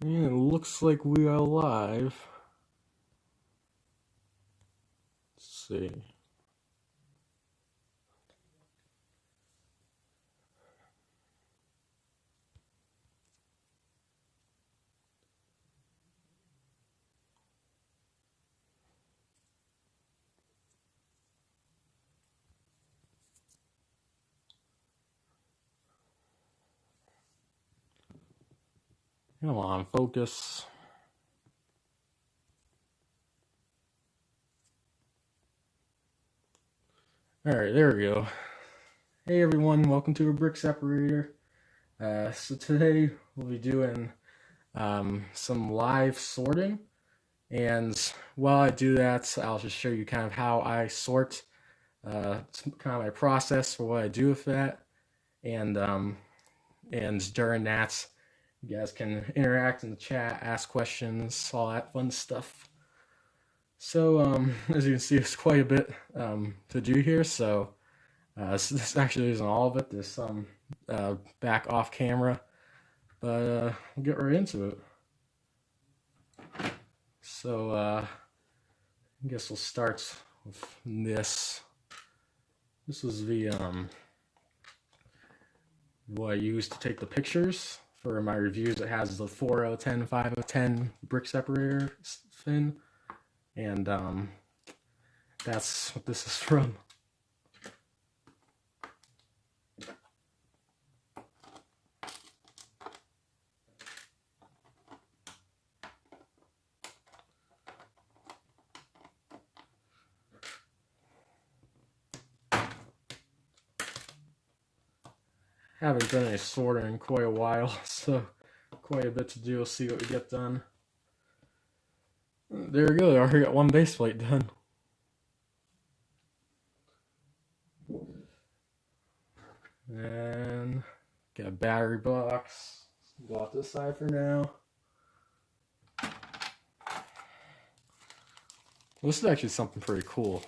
And it looks like we are live. Let's see. Come on, focus. Alright, there we go. Hey everyone, welcome to a Brick Separator. So today we'll be doing some live sorting, and while I do that, I'll just show you kind of how I sort, kind of my process for what I do with that, and during that, you guys can interact in the chat, ask questions, all that fun stuff. So as you can see, there's quite a bit to do here. So this actually isn't all of it. There's some back off camera, but we'll get right into it. So I guess we'll start with this. This is the what I use to take the pictures for my reviews. It has the 4 out of 10, 5 out of 10 brick separator fin, and that's what this is from. Haven't done any sorting in quite a while, so quite a bit to do. We'll see what we get done. There we go. I already got one base plate done. And got a battery box. Go off this side for now. This is actually something pretty cool.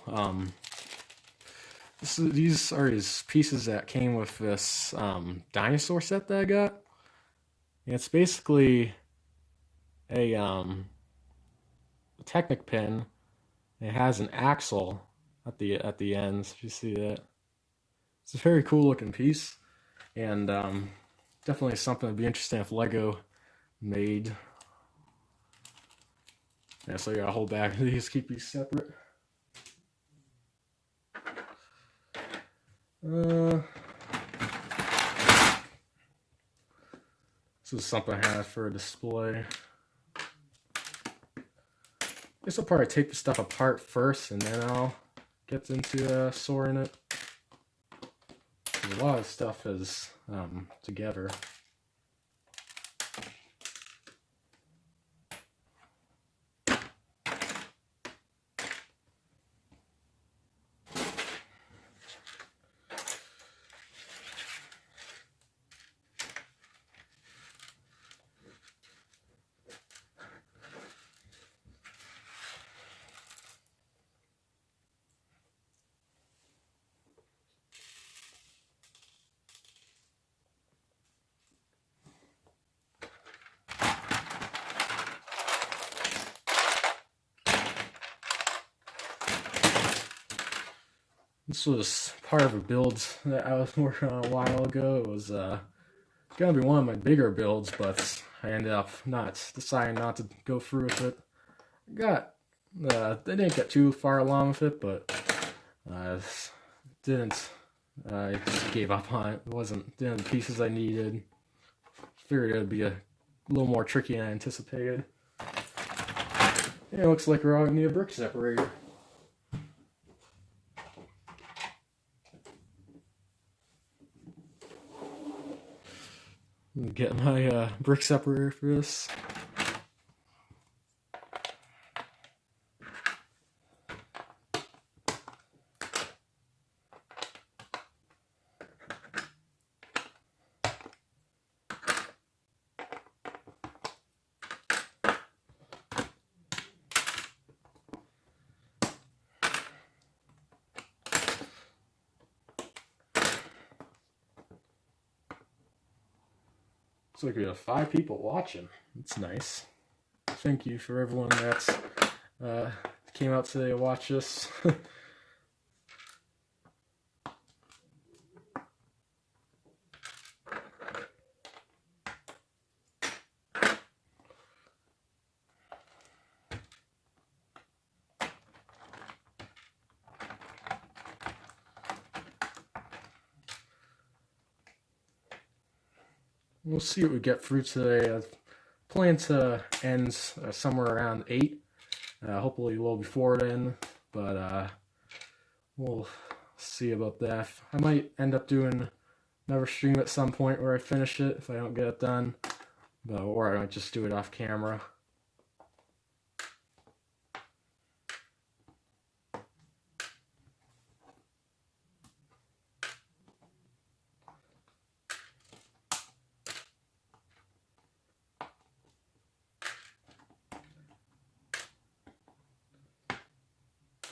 These are his pieces that came with this dinosaur set that I got. And it's basically a Technic pin. It has an axle at the end. If you see that, it's a very cool looking piece, and definitely something that'd be interesting if Lego made. Yeah, so you gotta hold back these, keep these separate. This is something I have for a display. I guess I'll probably take the stuff apart first, and then I'll get into sorting it. A lot of stuff is together. This was part of a build that I was working on a while ago. It was gonna be one of my bigger builds, but I ended up deciding not to go through with it. They didn't get too far along with it, but I just gave up on it. It didn't have the pieces I needed. Figured it would be a little more tricky than I anticipated. And it looks like we're all gonna need a brick separator. Get my brick separator for this. Looks like we have 5 people watching. That's nice. Thank you for everyone that's came out today to watch this. We'll see what we get through today. I plan to end somewhere around 8. Hopefully a little before then, but we'll see about that. I might end up doing another stream at some point where I finish it if I don't get it done, or I might just do it off camera.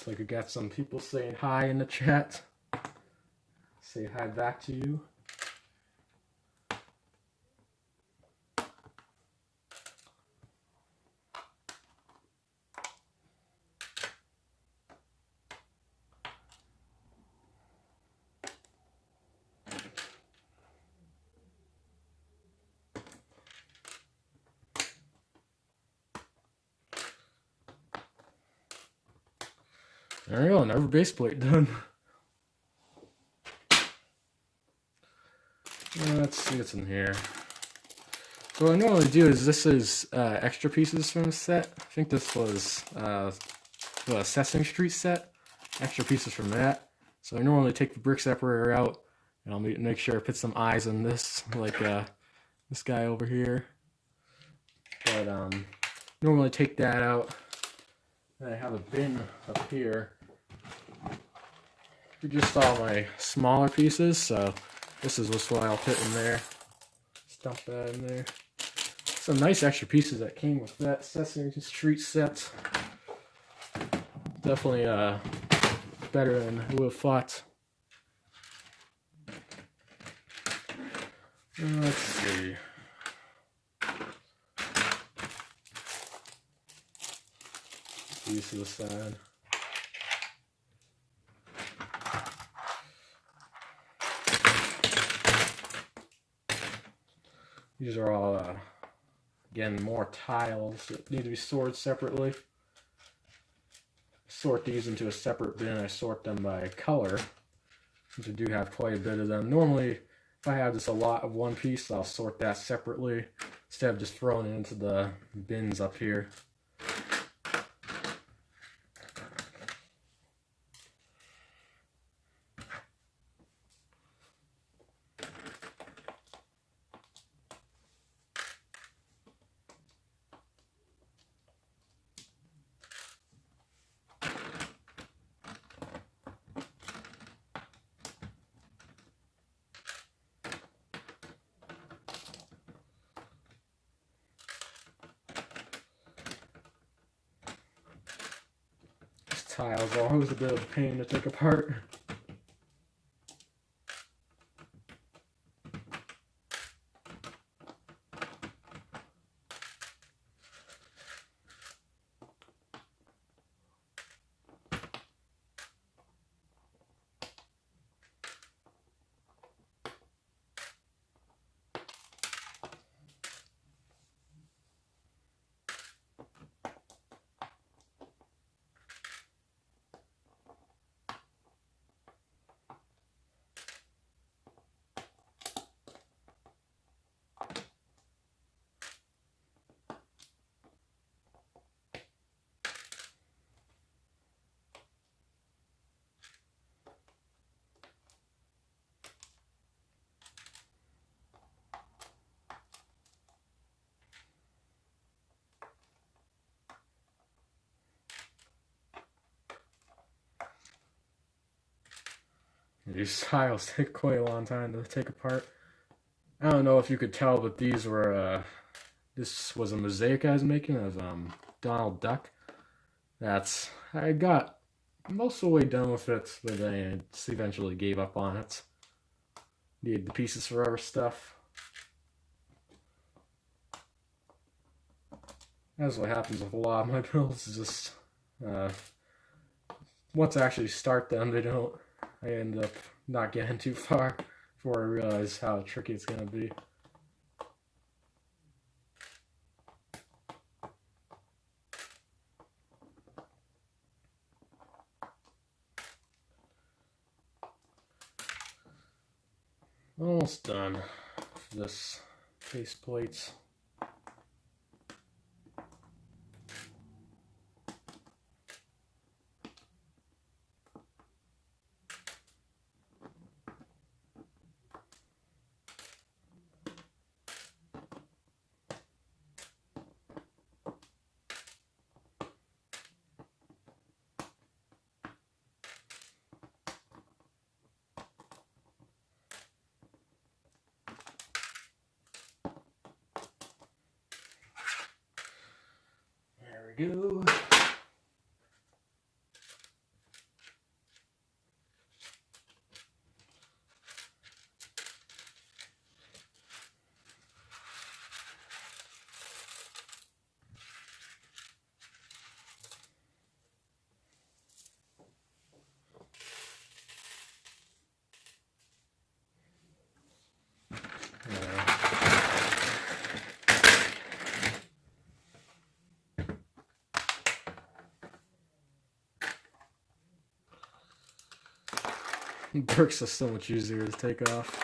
Looks like we got some people saying hi in the chat. Say hi back to you. There we go, another base plate done. Let's see what's in here. So what I normally do is, this is extra pieces from the set. I think this was the Sesame Street set. Extra pieces from that. So I normally take the brick separator out, and I'll make sure I put some eyes on this, like this guy over here. But normally take that out. And I have a bin up here for just all my smaller pieces, so this is what I'll put in there. Stuff that in there. Some nice extra pieces that came with that Sesame Street set. Definitely better than I would have thought. Let's see. These to the side. These are all, again, more tiles that need to be sorted separately. Sort these into a separate bin. I sort them by color, since I do have quite a bit of them. Normally, if I have just a lot of one piece, I'll sort that separately, instead of just throwing it into the bins up here. Tiles are always a bit of a pain to take apart. These tiles take quite a long time to take apart. I don't know if you could tell, but these were, this was a mosaic I was making of Donald Duck. I got most of the way done with it, but I just eventually gave up on it. Needed the pieces for other stuff. That's what happens with a lot of my builds. Just once I actually start them, I end up not getting too far before I realize how tricky it's going to be. Almost done with this base plates. There we go. Bricks are so much easier to take off.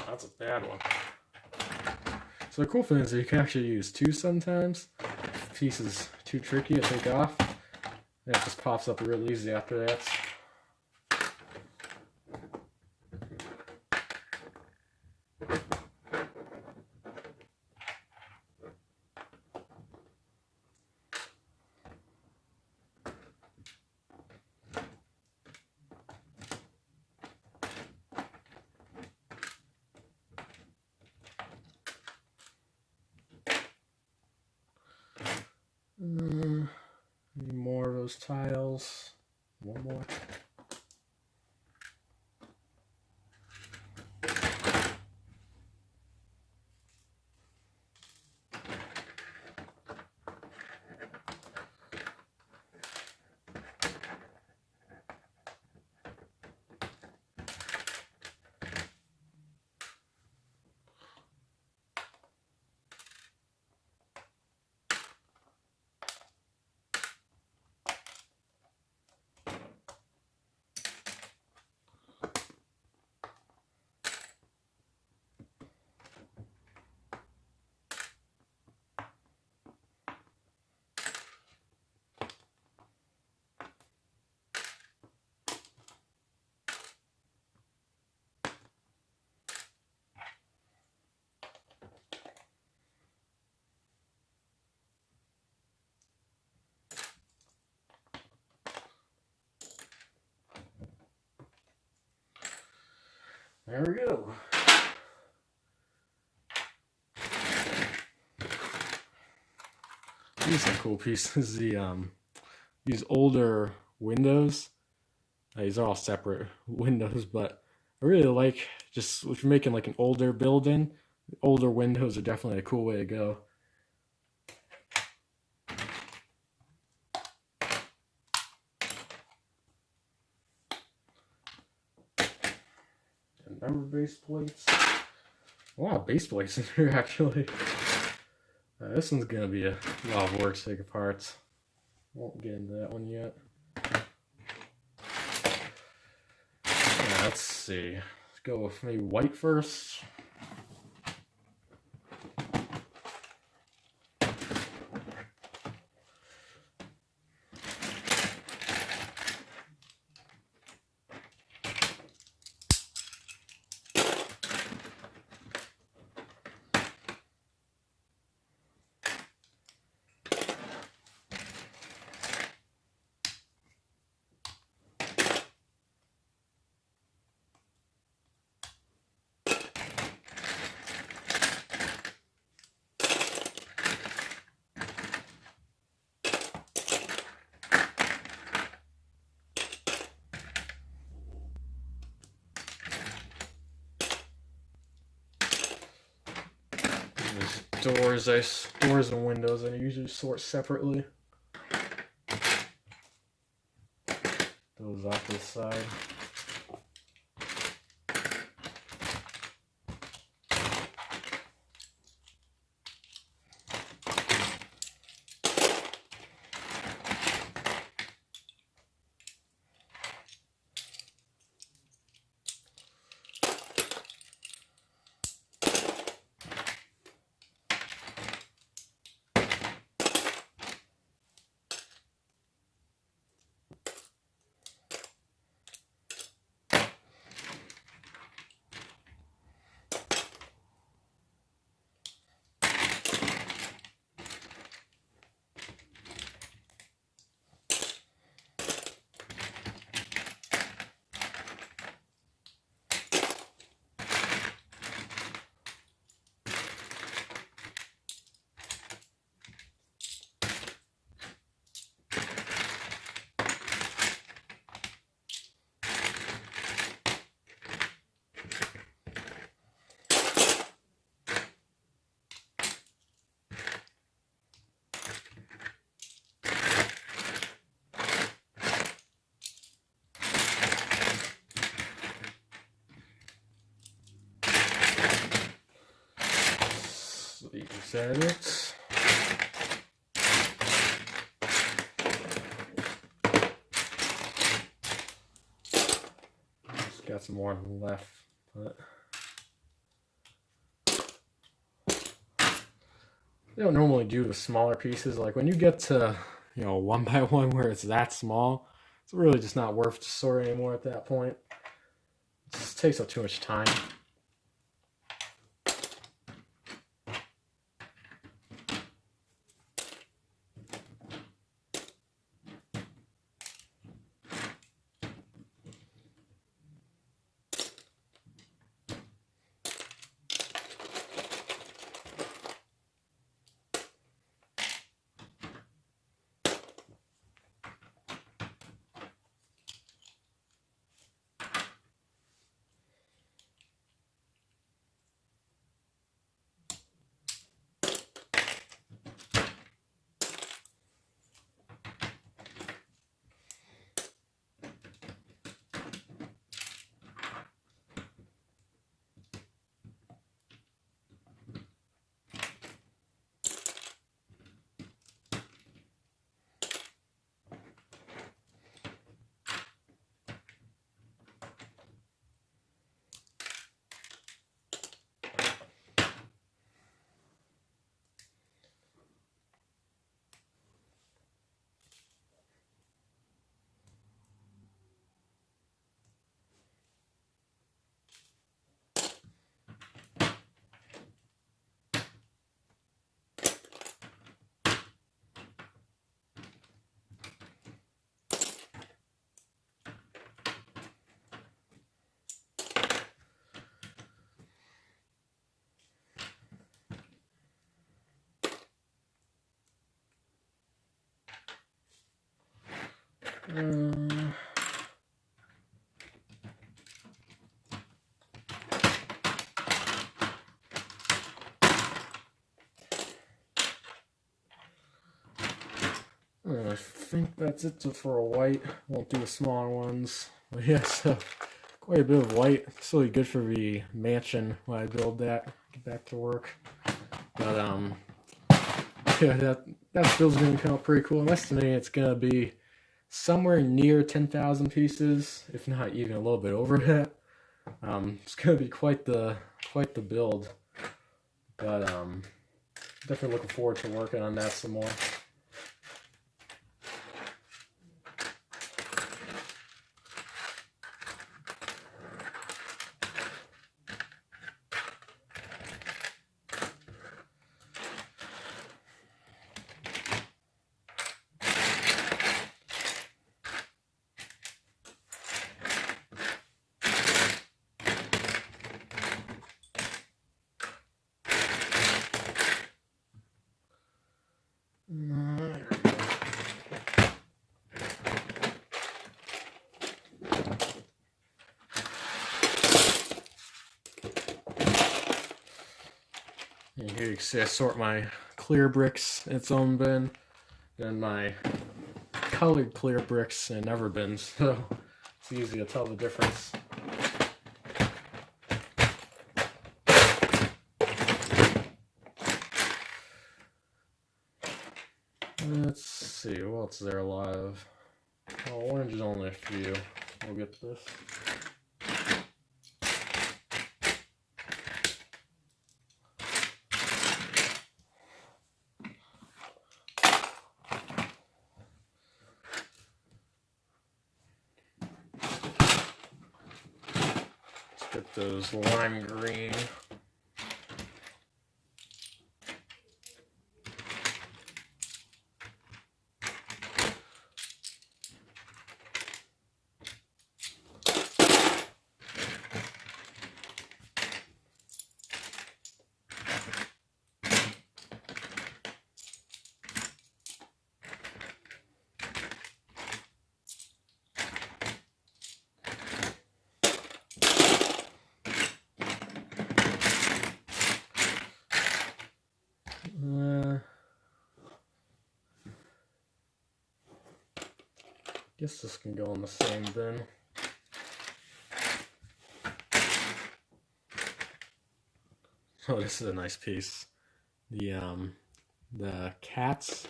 That's a bad one. So the cool thing is that you can actually use two sometimes. If the piece is too tricky to take off, and it just pops up real easy after that. Need more of those tiles. One more. There we go. These are cool pieces. These older windows. These are all separate windows, but I really like just if you're making like an older building. Older windows are definitely a cool way to go. Remember base plates? A lot of base plates in here actually. This one's gonna be a lot of work to take apart. Won't get into that one yet. Let's see. Let's go with maybe white first. doors and windows I usually sort separately. Those off to the side. Is that it? Just got some more left, but they don't normally do the smaller pieces. Like when you get to, you know, 1 by 1 where it's that small, it's really just not worth to sort anymore at that point. It just takes up too much time. I think that's it for a white. Won't do the smaller ones. But yeah, so quite a bit of white. It's really good for the mansion when I build that. Get back to work. But yeah, that build's gonna come out pretty cool. I'm estimating it's gonna be somewhere near 10,000 pieces, if not even a little bit over that. It's gonna be quite the build. But definitely looking forward to working on that some more. see, I sort my clear bricks in its own bin, then my colored clear bricks in other bins, so it's easy to tell the difference. Let's see, what else is there a lot of? Oh, orange is only a few. We'll get this. Let's get those lime green. Guess this can go in the same bin. Oh, this is a nice piece. The cats.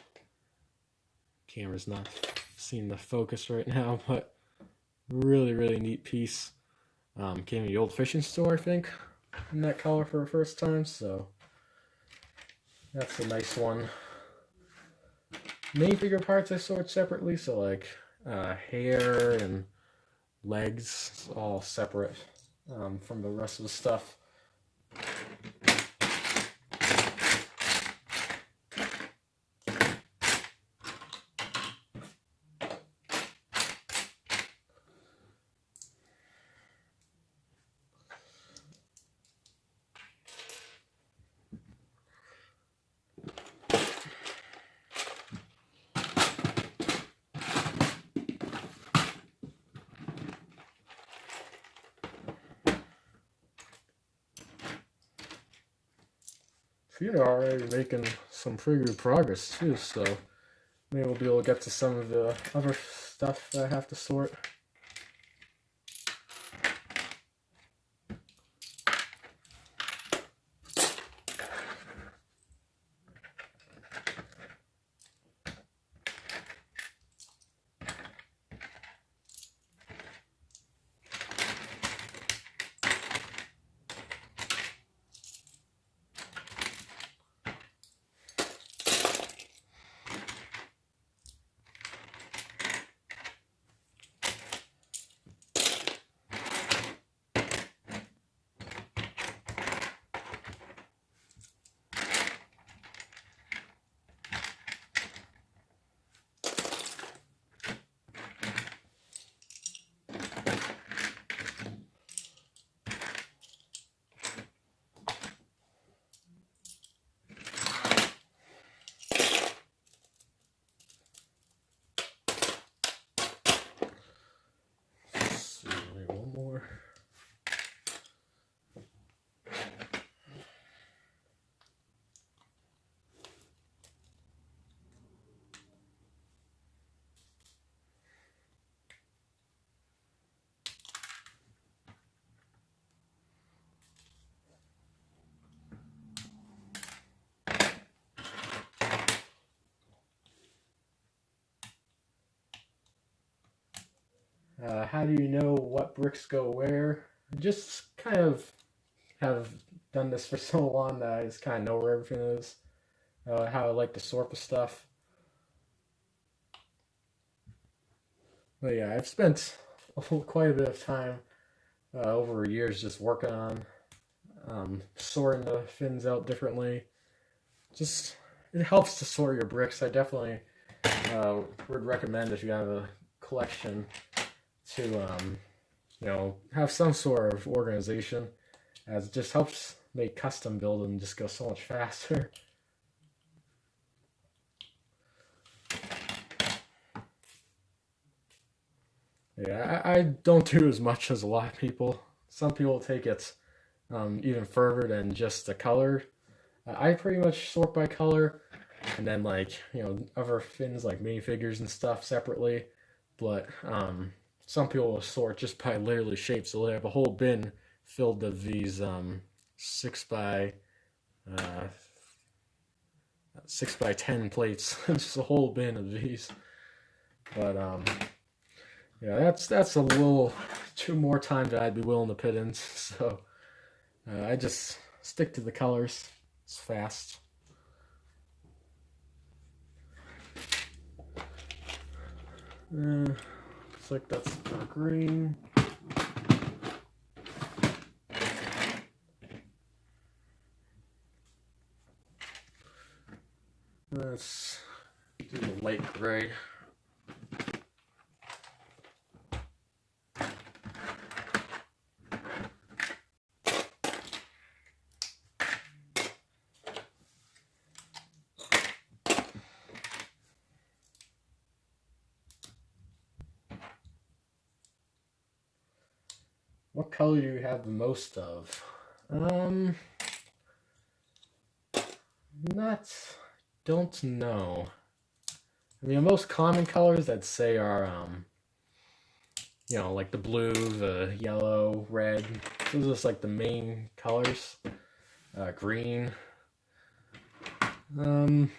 Camera's not seeing the focus right now, but really neat piece. Came in the old fishing store, I think, in that color for the first time. So that's a nice one. Main figure parts I sort separately, so like hair and legs, it's all separate from the rest of the stuff. You're already making some pretty good progress too, so maybe we'll be able to get to some of the other stuff that I have to sort. How do you know what bricks go where? I just kind of have done this for so long that I just kind of know where everything is. How I like to sort the stuff. But yeah, I've spent quite a bit of time over years just working on sorting the fins out differently. Just, it helps to sort your bricks. I definitely would recommend, if you have a collection, to you know, have some sort of organization, as it just helps make custom building just go so much faster. Yeah, I don't do as much as a lot of people. Some people take it even further than just the color. I pretty much sort by color, and then like other fins like minifigures and stuff separately. But some people will sort just by literally shape. So they have a whole bin filled of these 6 by uh, 6 by 10 plates. Just a whole bin of these. But yeah, that's a little 2 more times that I'd be willing to put in. So I just stick to the colors. It's fast. Looks like that's for green. Let's do the light gray. What color do you have the most of? Don't know. I mean, the most common colors I'd say are, like the blue, the yellow, red. Those are just like the main colors. Green. I'm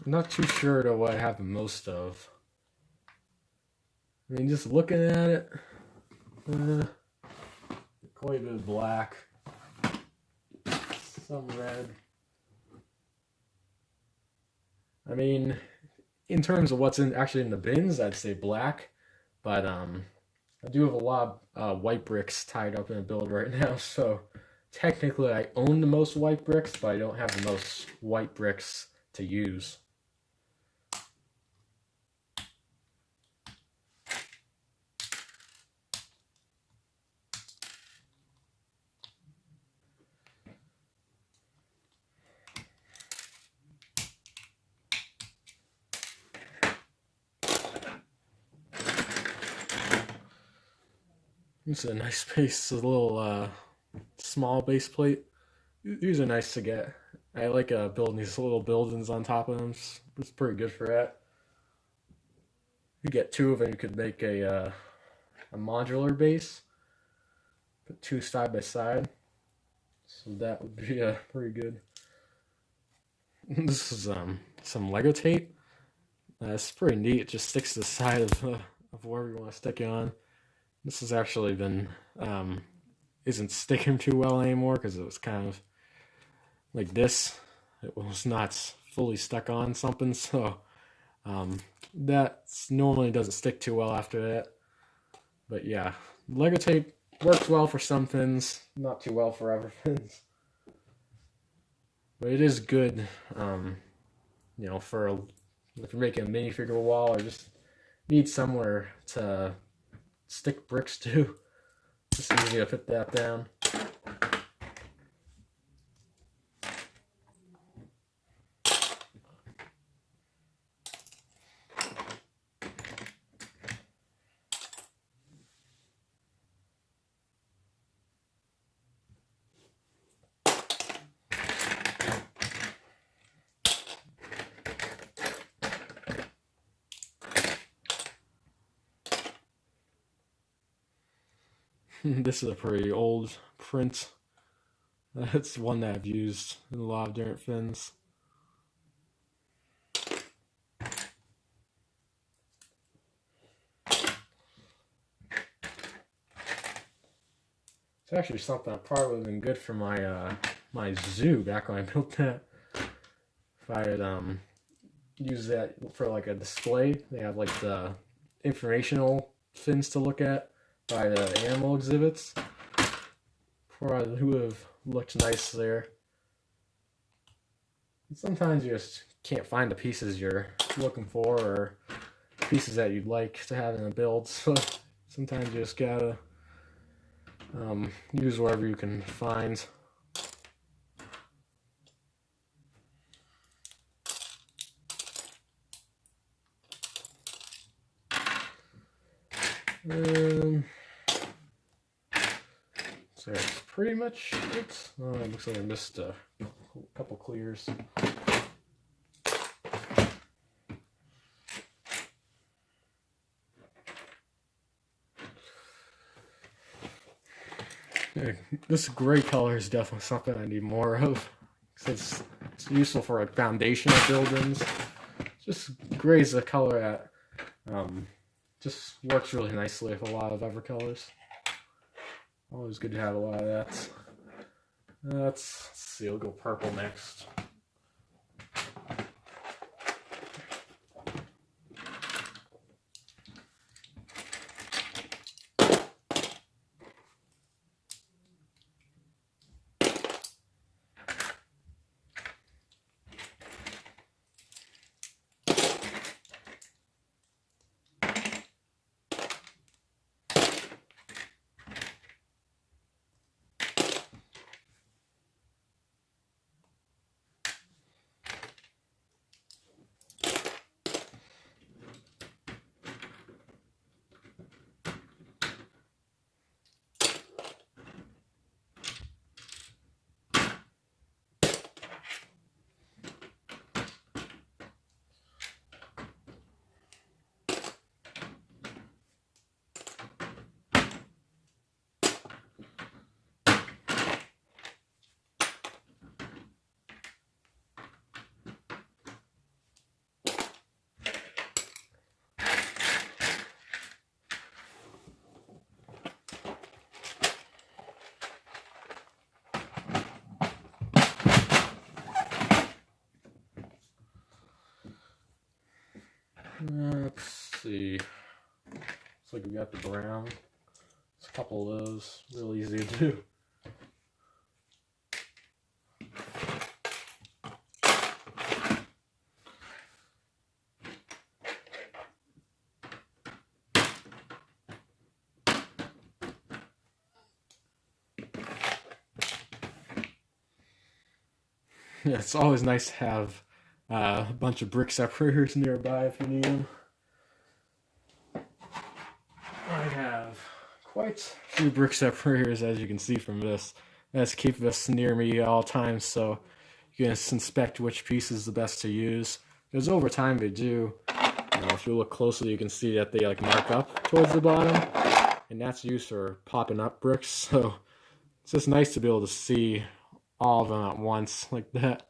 not too sure to what I have the most of. I mean, just looking at it, quite a bit of black, some red. I mean, in terms of what's actually in the bins, I'd say black, but I do have a lot of white bricks tied up in a build right now, so technically I own the most white bricks, but I don't have the most white bricks to use. This is a nice base, a little small base plate. These are nice to get. I like building these little buildings on top of them. It's pretty good for that. You get 2 of them, you could make a modular base. Put 2 side by side. So that would be pretty good. This is some Lego tape. It's pretty neat. It just sticks to the side of wherever you want to stick it on. This has actually been isn't sticking too well anymore because it was kind of like this. It was not fully stuck on something, so that normally doesn't stick too well after that. But yeah, Lego tape works well for some fins, not too well for other fins. But it is good, for if you're making a minifigure wall or just need somewhere to stick bricks to. Just easy to put that down. This is a pretty old print. It's one that I've used in a lot of different fins. It's actually something that probably would have been good for my my zoo back when I built that. If I had used that for like a display, they have like the informational fins to look at by the animal exhibits. Probably would have looked nice there. And sometimes you just can't find the pieces you're looking for or pieces that you'd like to have in a build, so sometimes you just gotta use whatever you can find. So that's pretty much it. Oh, it looks like I missed a couple clears. Yeah, this gray color is definitely something I need more of. It's useful for like foundational buildings. Just gray's a color that just works really nicely with a lot of other colors. Always good to have a lot of that. Let's see, we'll go purple next. Let's see. Looks like we got the brown. There's a couple of those. Real easy to do. Yeah, it's always nice to have a bunch of brick separators nearby if you need them. I have quite a few brick separators, as you can see from this. I just keep this near me at all times so you can inspect which piece is the best to use. Because over time they do, if you look closely, you can see that they like mark up towards the bottom, and that's used for popping up bricks. So it's just nice to be able to see all of them at once like that.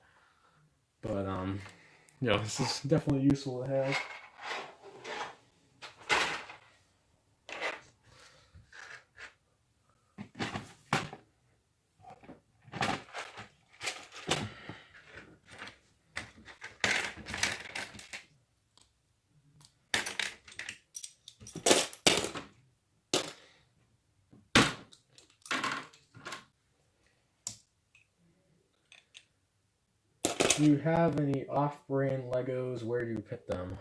But this is definitely useful to have. Do you have any off-brand Legos? Where do you put them?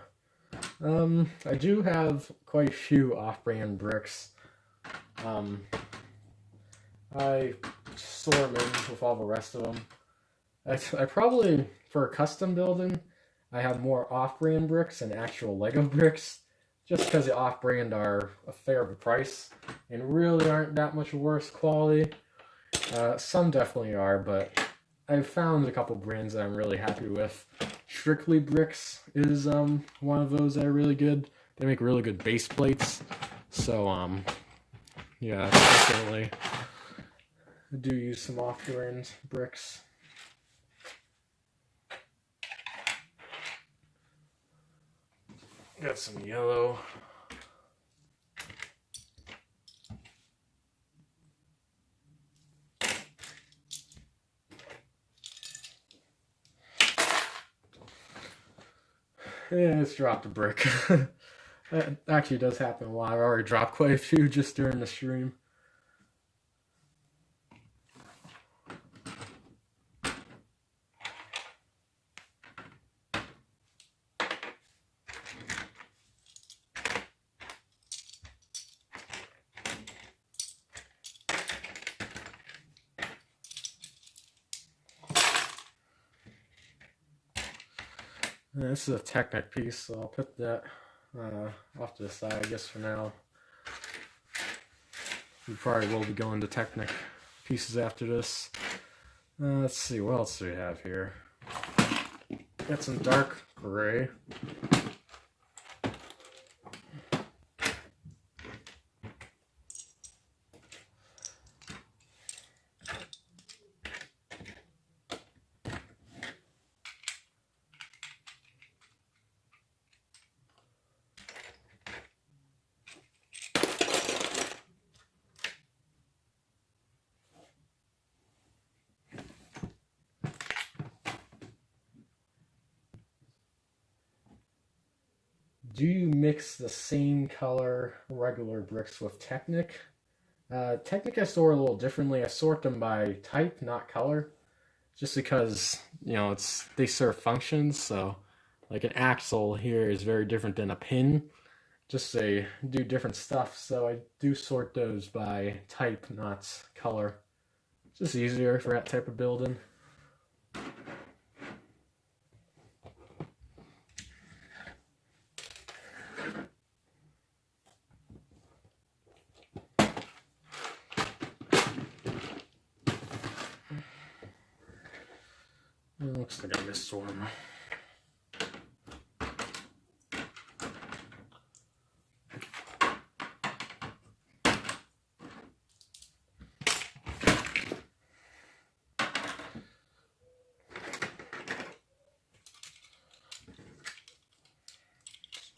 I do have quite a few off-brand bricks. I store them in with all the rest of them. I probably, for a custom building, I have more off-brand bricks than actual Lego bricks, just because the off-brand are a fair price and really aren't that much worse quality. Some definitely are, but I've found a couple brands that I'm really happy with. Strictly Bricks is one of those that are really good. They make really good base plates. So yeah, definitely I do use some off-brand bricks. Got some yellow. Yeah, it's dropped a brick. That actually does happen a lot. I've already dropped quite a few just during the stream. This is a Technic piece, so I'll put that off to the side, I guess, for now. We probably will be going to Technic pieces after this. Let's see, what else do we have here? Got some dark gray. Do you mix the same color regular bricks with Technic? Technic I store a little differently. I sort them by type, not color, just because they serve functions. So, like an axle here is very different than a pin. Just they do different stuff. So I do sort those by type, not color. It's just easier for that type of building. It looks like I missed one.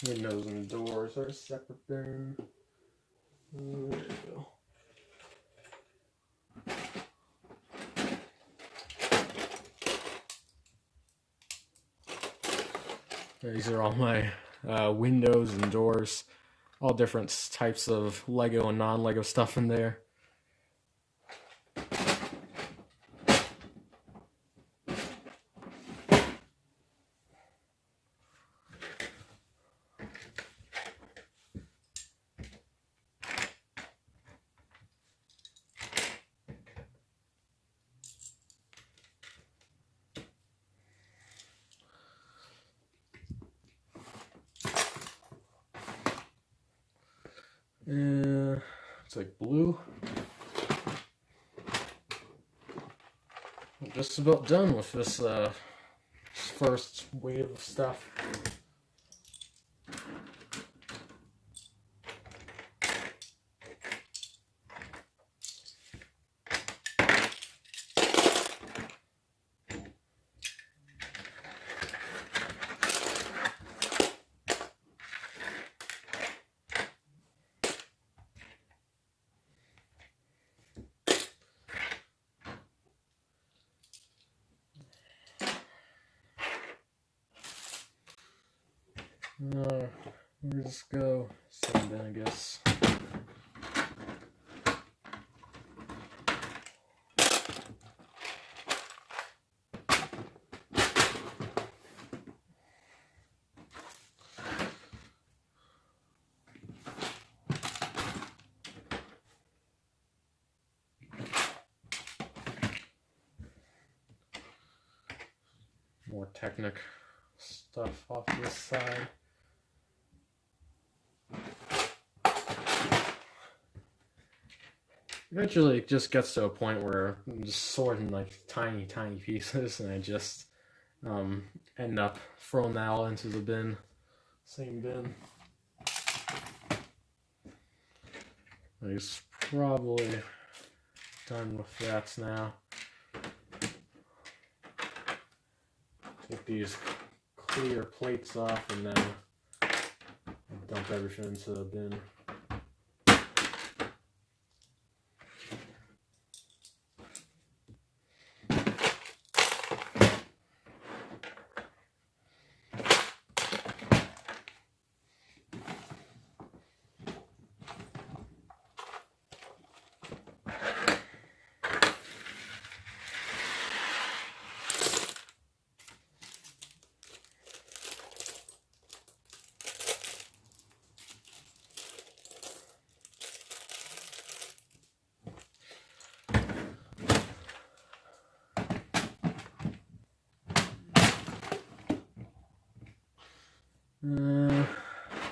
Windows and doors are a separate thing. There we go. These are all my windows and doors, all different types of Lego and non-Lego stuff in there. It's like blue. I'm just about done with this first wave of stuff. We'll just go send in, I guess. More Technic stuff off this side. Eventually it just gets to a point where I'm just sorting like tiny pieces, and I just end up throwing that all into the bin. Same bin. He's probably done with that now. Take these clear plates off and then dump everything into the bin.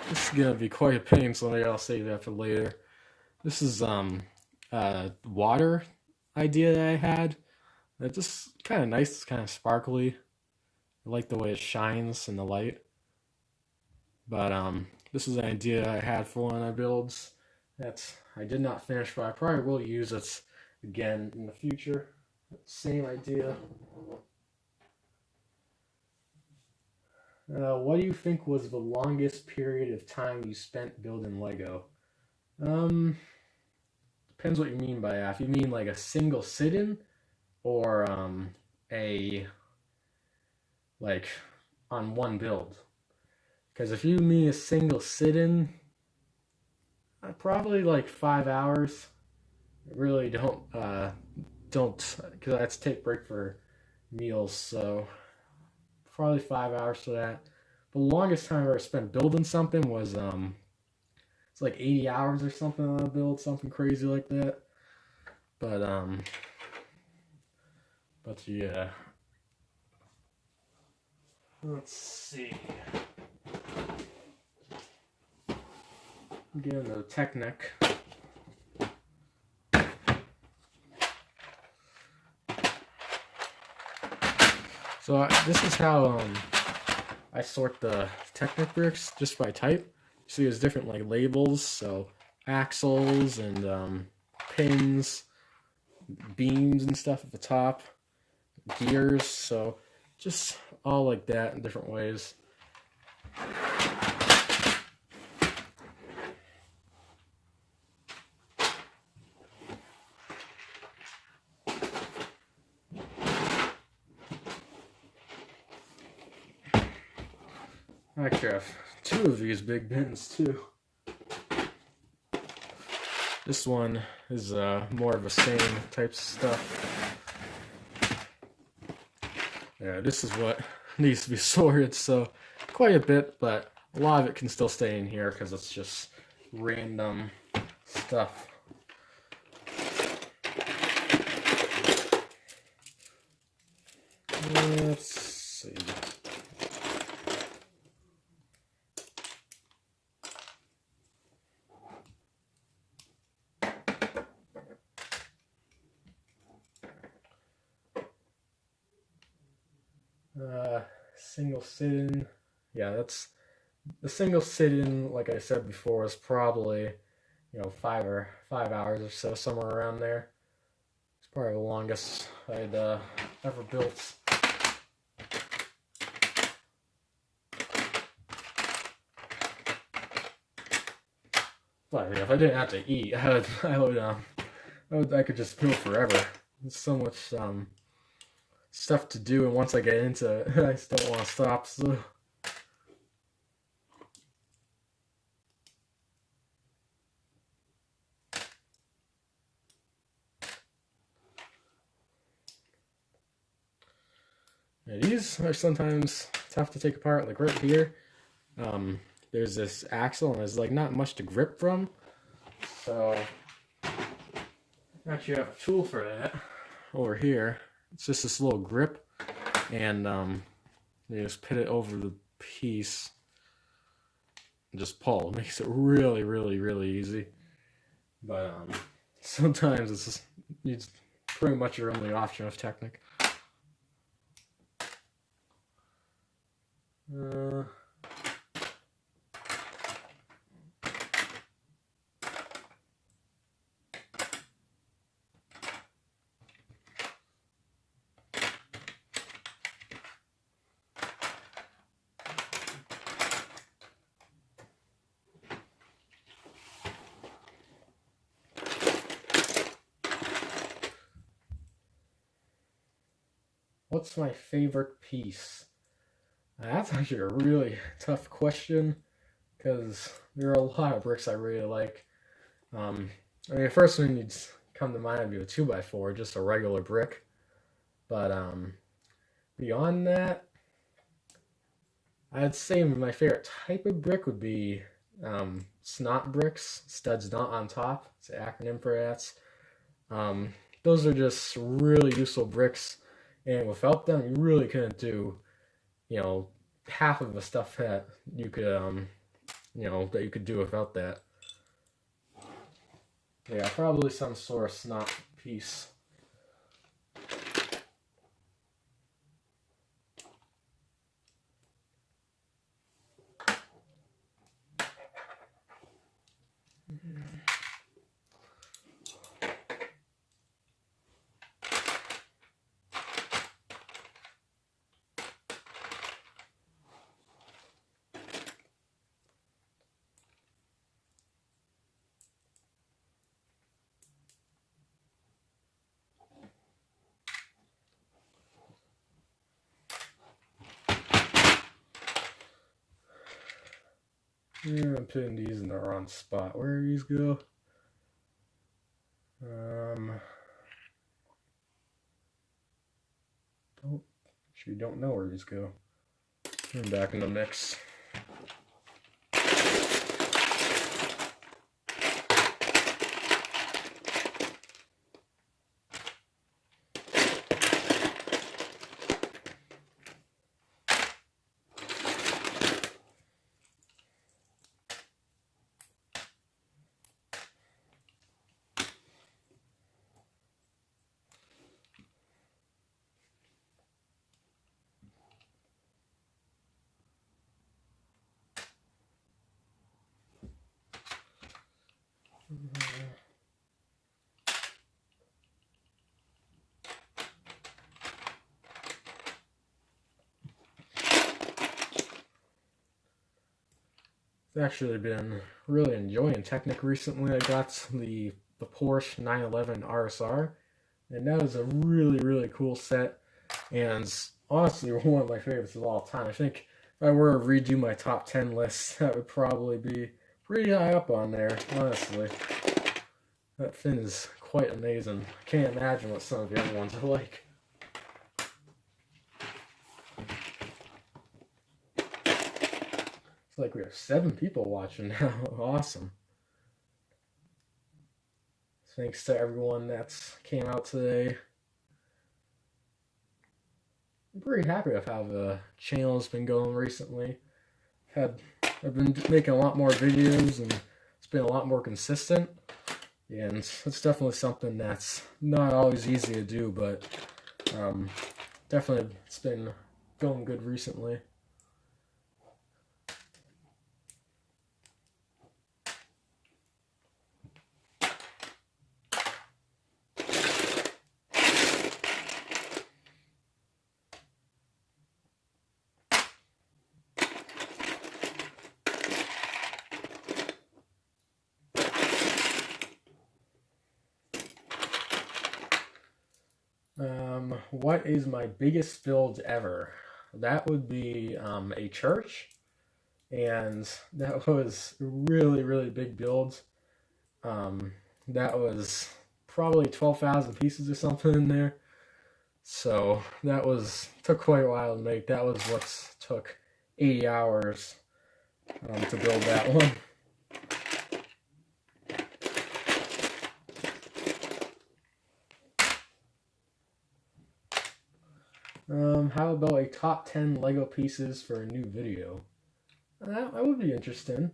This is gonna be quite a pain, so maybe I'll save that for later. This is water idea that I had. It's just kind of nice. It's kind of sparkly. I like the way it shines in the light. But this is an idea I had for one of my builds that I did not finish, but I probably will use it again in the future. Same idea. What do you think was the longest period of time you spent building Lego? Depends what you mean by that. If you mean like a single sit-in, or a like on one build. Because if you mean a single sit-in, probably like 5 hours. I really don't because I have to take break for meals, so probably 5 hours for that. The longest time I ever spent building something was it's like 80 hours or something on a build, something crazy like that. But yeah. Let's see. Get into the Technic. So this is how I sort the Technic bricks, just by type. See, there's different like labels, so axles and pins, beams and stuff at the top, gears, so just all like that in different ways. I actually have 2 of these big bins too. This one is more of the same types of stuff. Yeah, this is what needs to be sorted, so quite a bit, but a lot of it can still stay in here because it's just random stuff. Let's see. Single sit-in. Yeah, that's the single sit-in. Like I said before, is probably 5 hours or so, somewhere around there. It's probably the longest I'd ever built. But yeah, if I didn't have to eat, I could just build forever. There's so much stuff to do, and once I get into it, I just don't want to stop. So. Yeah, these are sometimes tough to take apart. Like right here, there's this axle, and there's like not much to grip from. So actually, I have a tool for that over here. It's just this little grip, and you just put it over the piece and just pull. It makes it really, really, really easy. But sometimes it's pretty much your only option of Technic. What's my favorite piece? That's actually a really tough question because there are a lot of bricks I really like. I mean, the first one you'd come to mind would be a 2x4, just a regular brick. But beyond that, I'd say my favorite type of brick would be snot bricks, studs not on top. It's an acronym for that. Those are just really useful bricks. And without them, you really couldn't do, half of the stuff that you could, that you could do without that. Yeah, probably some sort of snot piece. Yeah, I'm putting these in the wrong spot. Where do these go? Actually don't know where these go. I'm back in the mix. I've actually been really enjoying Technic recently. I got the Porsche 911 RSR, and that is a really cool set, and honestly one of my favorites of all time. I think if I were to redo my top 10 list, that would probably be pretty high up on there, honestly. That fin is quite amazing. I can't imagine what some of the other ones are like. It's like we have 7 people watching now. Awesome. Thanks to everyone that's came out today. I'm pretty happy with how the channel's been going recently. I've been making a lot more videos and it's been a lot more consistent. And it's definitely something that's not always easy to do, but definitely it's been going good recently. What is my biggest build ever? That would be a church, and that was a really big build. That was probably 12,000 pieces or something in there. So that took quite a while to make. That was what took 80 hours to build that one. How about a top 10 Lego pieces for a new video? That would be interesting.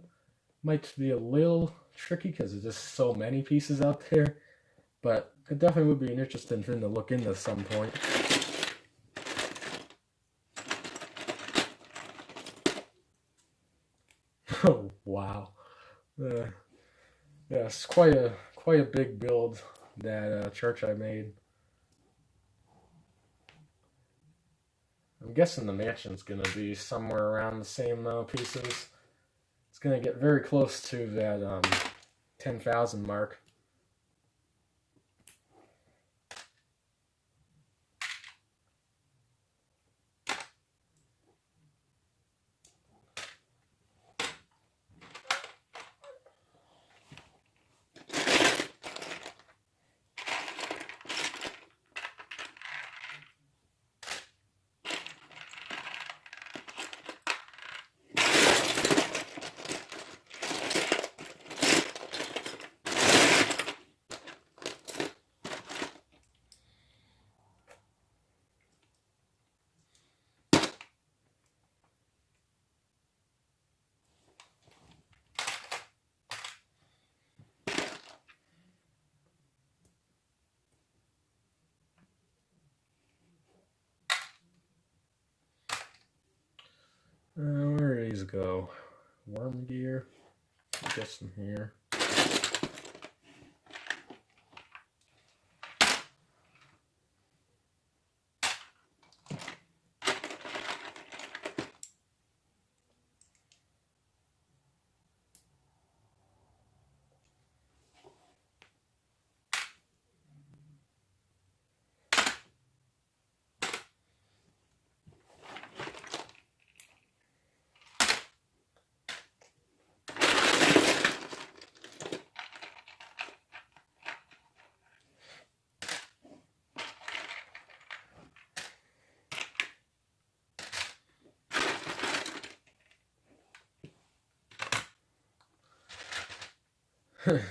Might be a little tricky because there's just so many pieces out there, but it definitely would be an interesting thing to look into at some point. Oh wow! Yeah, it's quite a big build, that church I made. I'm guessing the mansion's gonna be somewhere around the same amount of pieces. It's gonna get very close to that 10,000 mark. Where do these go? Worm gear? I guess in here.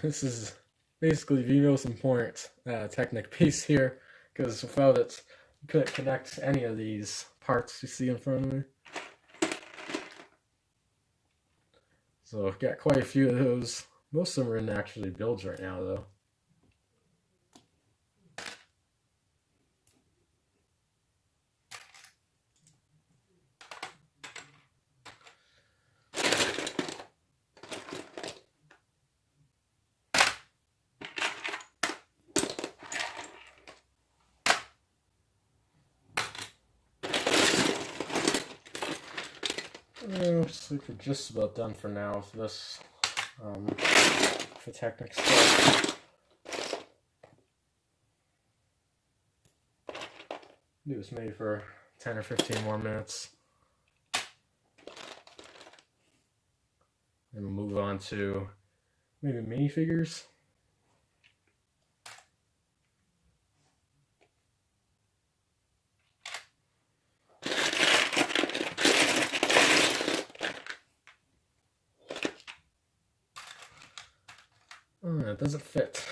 This is basically the most important Technic piece here, because without it, you couldn't connect any of these parts you see in front of me. So I've got quite a few of those. Most of them are in actually builds right now, though. Looks like we're just about done for now with this for Technic stuff. It was made for 10 or 15 more minutes. And we'll move on to maybe minifigures. Oh, it doesn't fit.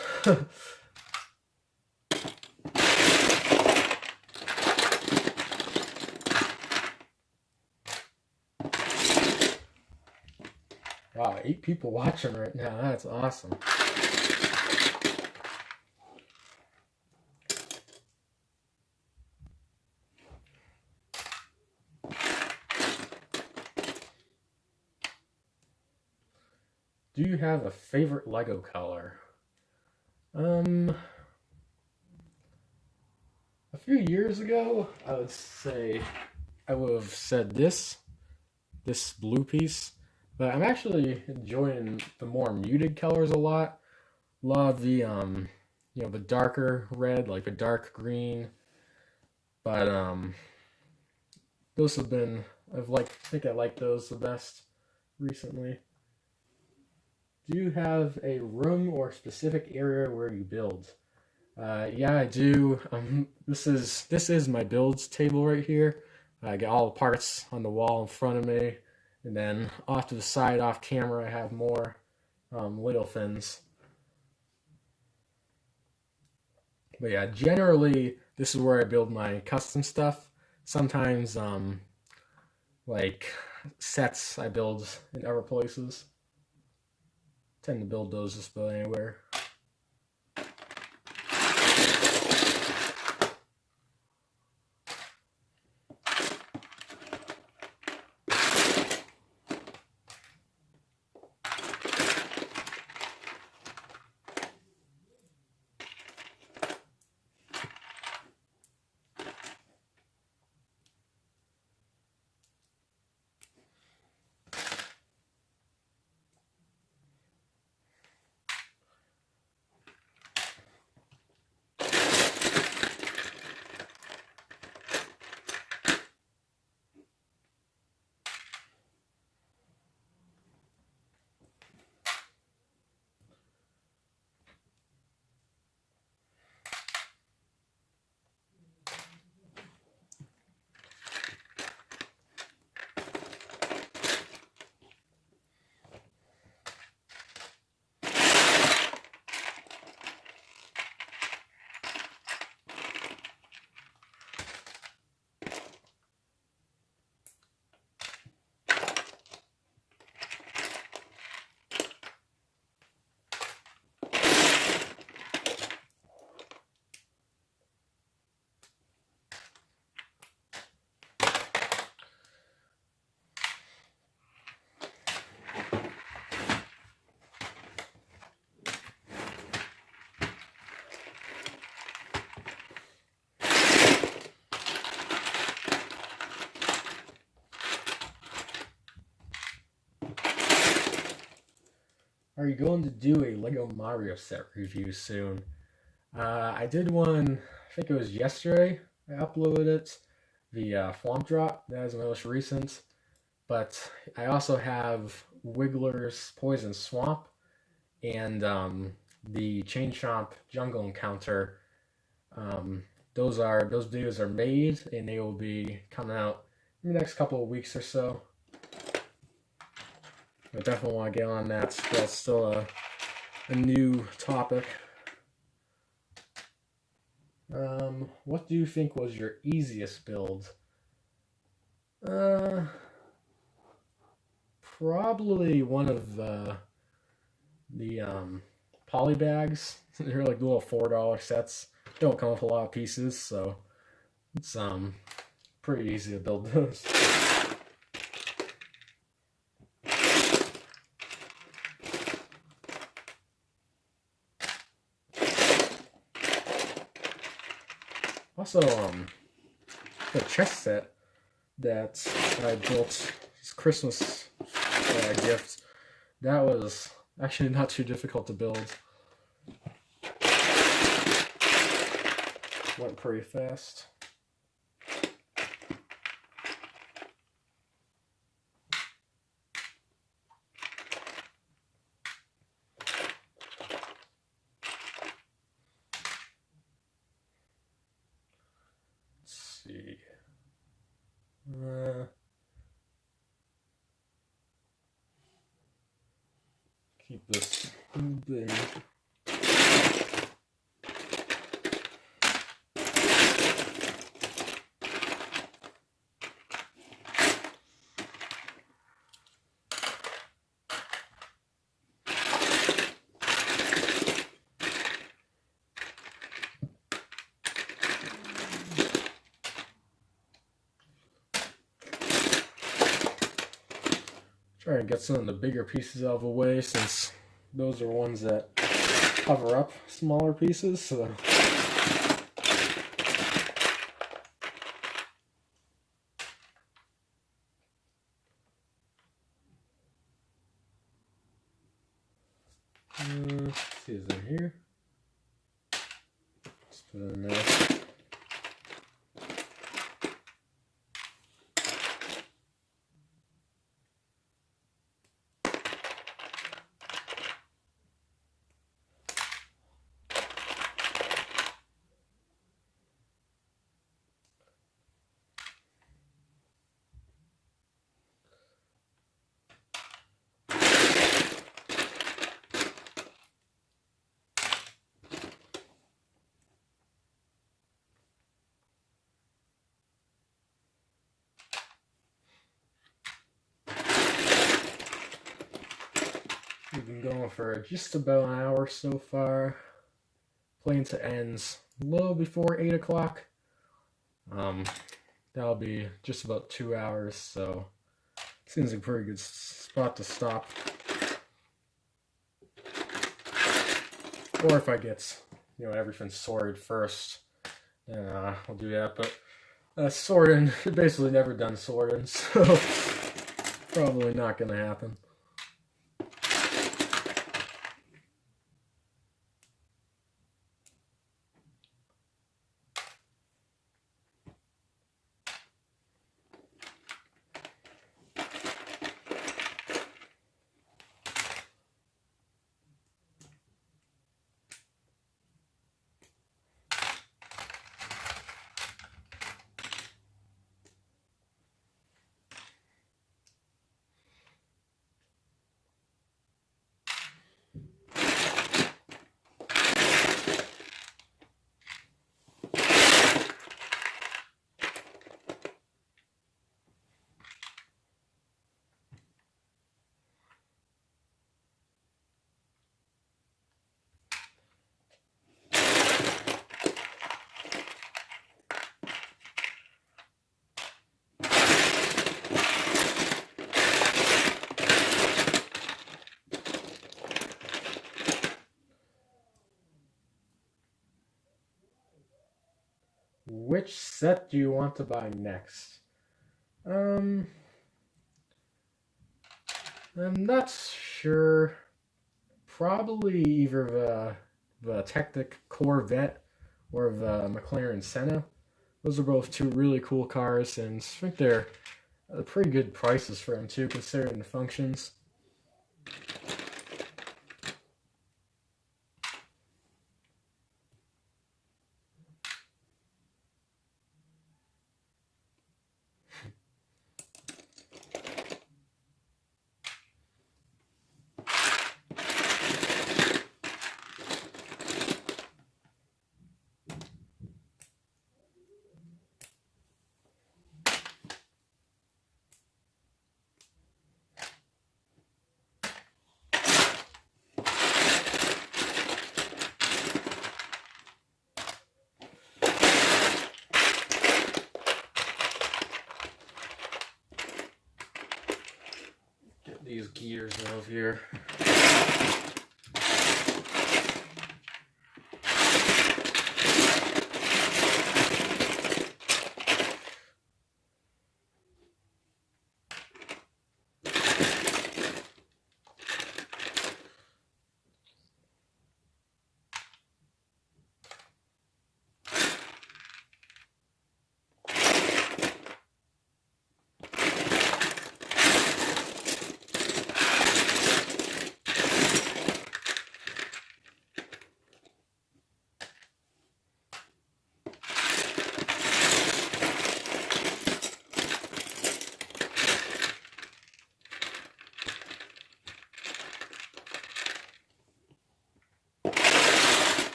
Wow, 8 people watching right now. That's awesome. Do you have a favorite Lego color? A few years ago, I would say I would have said this blue piece, but I'm actually enjoying the more muted colors a lot. Love the the darker red, like the dark green. But those have been I think I like those the best recently. Do you have a room or specific area where you build? Yeah, I do. This is my builds table right here. I got all the parts on the wall in front of me, and then off to the side, off camera, I have more little things. But yeah, generally, this is where I build my custom stuff. Sometimes, like sets, I build in other places. Tend to build those just about anywhere. Are you going to do a Lego Mario set review soon? I did one, I think it was yesterday. I uploaded it. The Swamp Drop, that is my most recent. But I also have Wiggler's Poison Swamp and the Chain Chomp Jungle Encounter. Those videos are made and they will be coming out in the next couple of weeks or so. I definitely want to get on that. That's still a new topic. What do you think was your easiest build? Probably one of the poly bags. They're like little $4 sets. Don't come with a lot of pieces, so it's pretty easy to build those. Also, the chess set that I built, this Christmas gift, that was actually not too difficult to build. Went pretty fast. Let's see. Keep this moving. Try to get some of the bigger pieces out of the way, since those are ones that cover up smaller pieces. So let's see, is it here? Let's put it in there. We've been going for just about an hour so far. Playing to ends a little before 8 o'clock. That'll be just about 2 hours, so seems like a pretty good spot to stop. Or if I get, everything sorted first, then I'll do that. But sorting, basically never done sorting, so probably not gonna happen. Which set do you want to buy next? I'm not sure. Probably either the Technic Corvette or the McLaren Senna. Those are both two really cool cars, and I think they're pretty good prices for them too, considering the functions. years of here.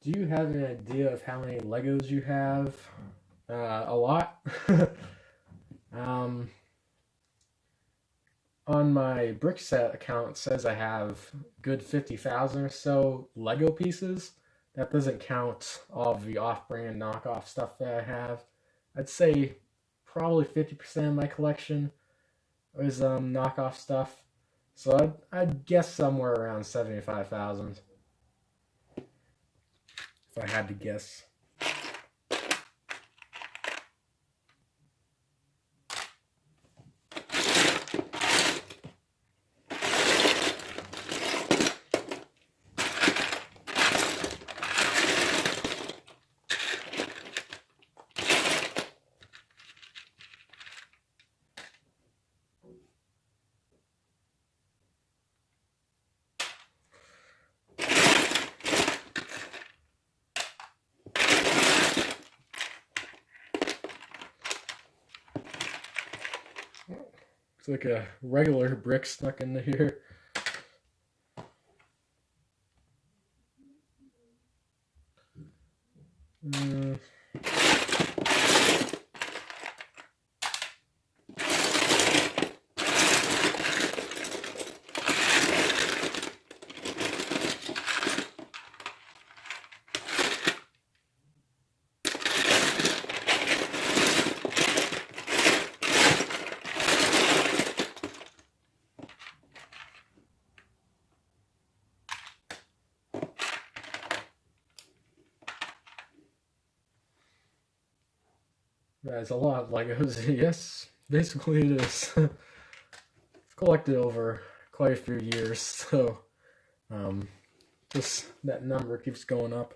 Do you have an idea of how many Legos you have? A lot. um, on my Brick Set account, it says I have good 50,000 or so Lego pieces. That doesn't count all of the off-brand knockoff stuff that I have. I'd say probably 50% of my collection is knockoff stuff. So I'd guess somewhere around 75,000 if I had to guess. It's like a regular brick stuck into here. That's a lot of Legos. Yes, basically it is. It's collected over quite a few years, so just that number keeps going up.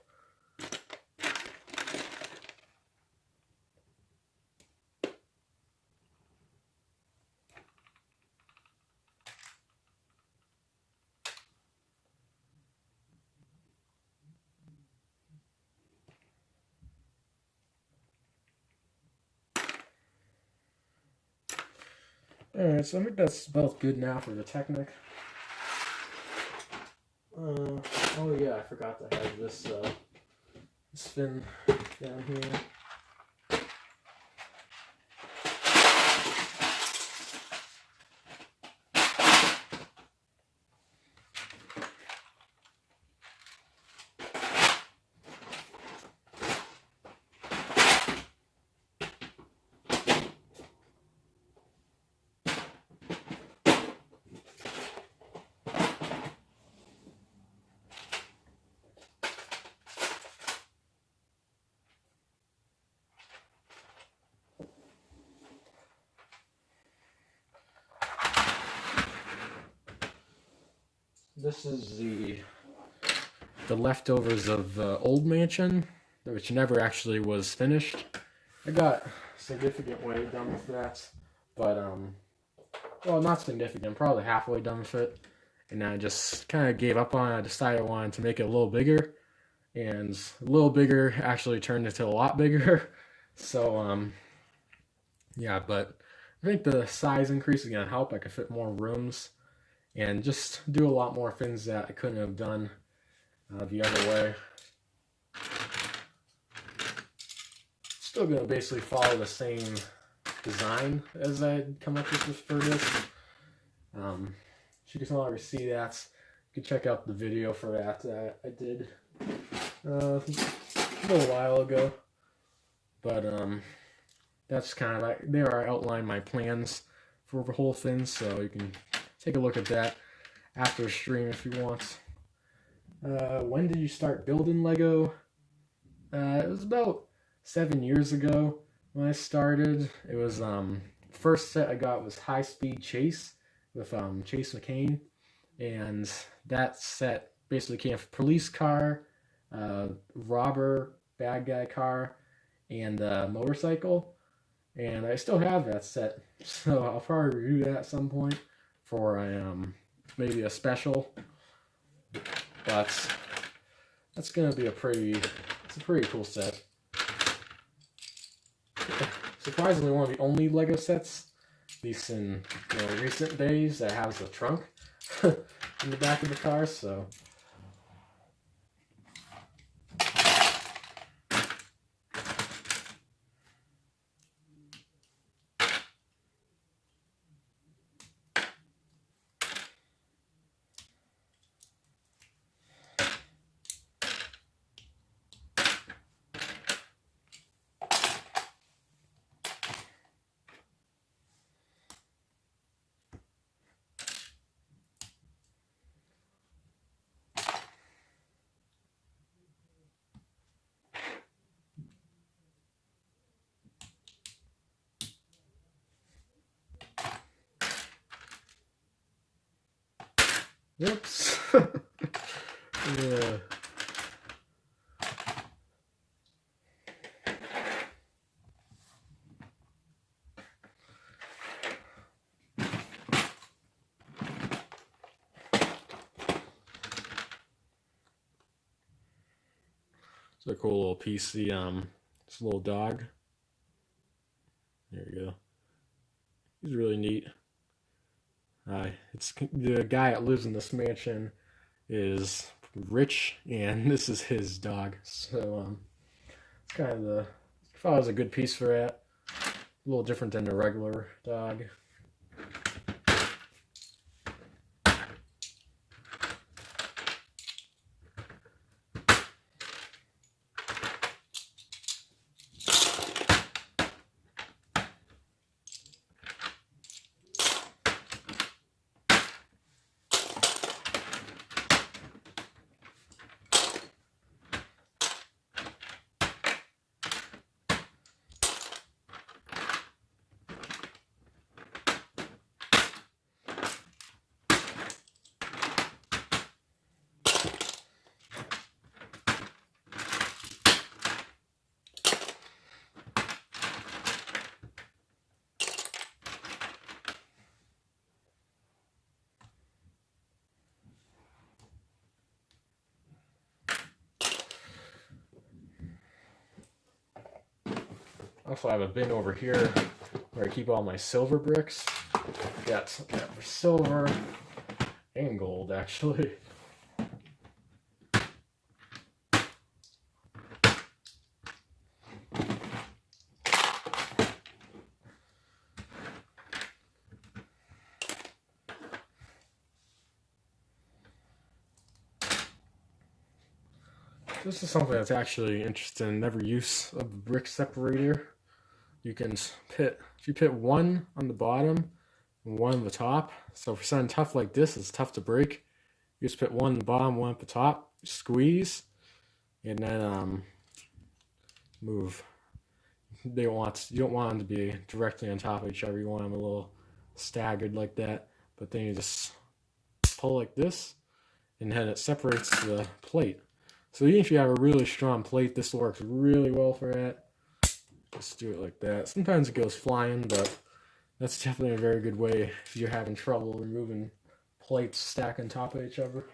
Alright, so I think that's about good now for the Technic. Oh yeah, I forgot to have this fin down here. This is the leftovers of the old mansion, which never actually was finished. I got significant way done with that, but well, not significant, probably halfway done with it, and I just kind of gave up on it. I decided I wanted to make it a little bigger, and a little bigger actually turned into a lot bigger. So yeah, but I think the size increase is gonna help. I could fit more rooms and just do a lot more things that I couldn't have done the other way. Still gonna basically follow the same design as I'd come up with for this. you can already see that. You can check out the video for that I did a little while ago. But that's kind of like, there I outline my plans for the whole thing, so you can take a look at that after the stream if you want. When did you start building Lego? It was about 7 years ago when I started. It was first set I got was High Speed Chase with Chase McCain, and that set basically came with police car, robber, bad guy car, and motorcycle. And I still have that set, so I'll probably review that at some point for maybe a special. But that's gonna be it's a pretty cool set. Surprisingly, one of the only Lego sets, at least in recent days, that has a trunk in the back of the car. So. Whoops. Yeah. It's a cool little piece. It's a little dog. There you go. He's really neat. It's the guy that lives in this mansion is rich, and this is his dog. So it's kind of I thought it was a good piece for that. A little different than the regular dog. Also, I have a bin over here where I keep all my silver bricks. Got for silver and gold, actually. This is something that's actually interesting. Never use of the brick separator. You can if you put one on the bottom and one on the top. So for something tough like this, it's tough to break. You just put one on the bottom, one at the top, squeeze, and then move. You don't want them to be directly on top of each other. You want them a little staggered like that. But then you just pull like this, and then it separates the plate. So even if you have a really strong plate, this works really well for that. Just do it like that. Sometimes it goes flying, but that's definitely a very good way if you're having trouble removing plates stacked on top of each other.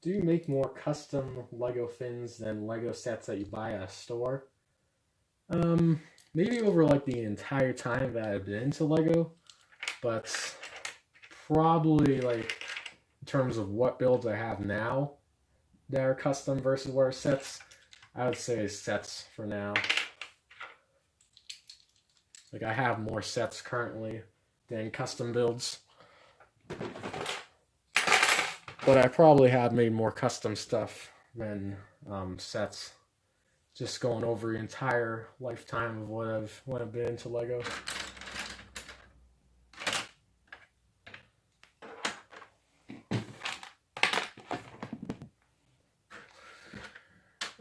do you make more custom Lego fins than Lego sets that you buy at a store? Maybe over like the entire time that I've been into Lego, but probably like in terms of what builds I have now that are custom versus what are sets, I would say sets for now. Like I have more sets currently than custom builds. But I probably have made more custom stuff than sets. Just going over the entire lifetime of what I've been into Lego.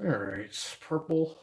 All right, purple.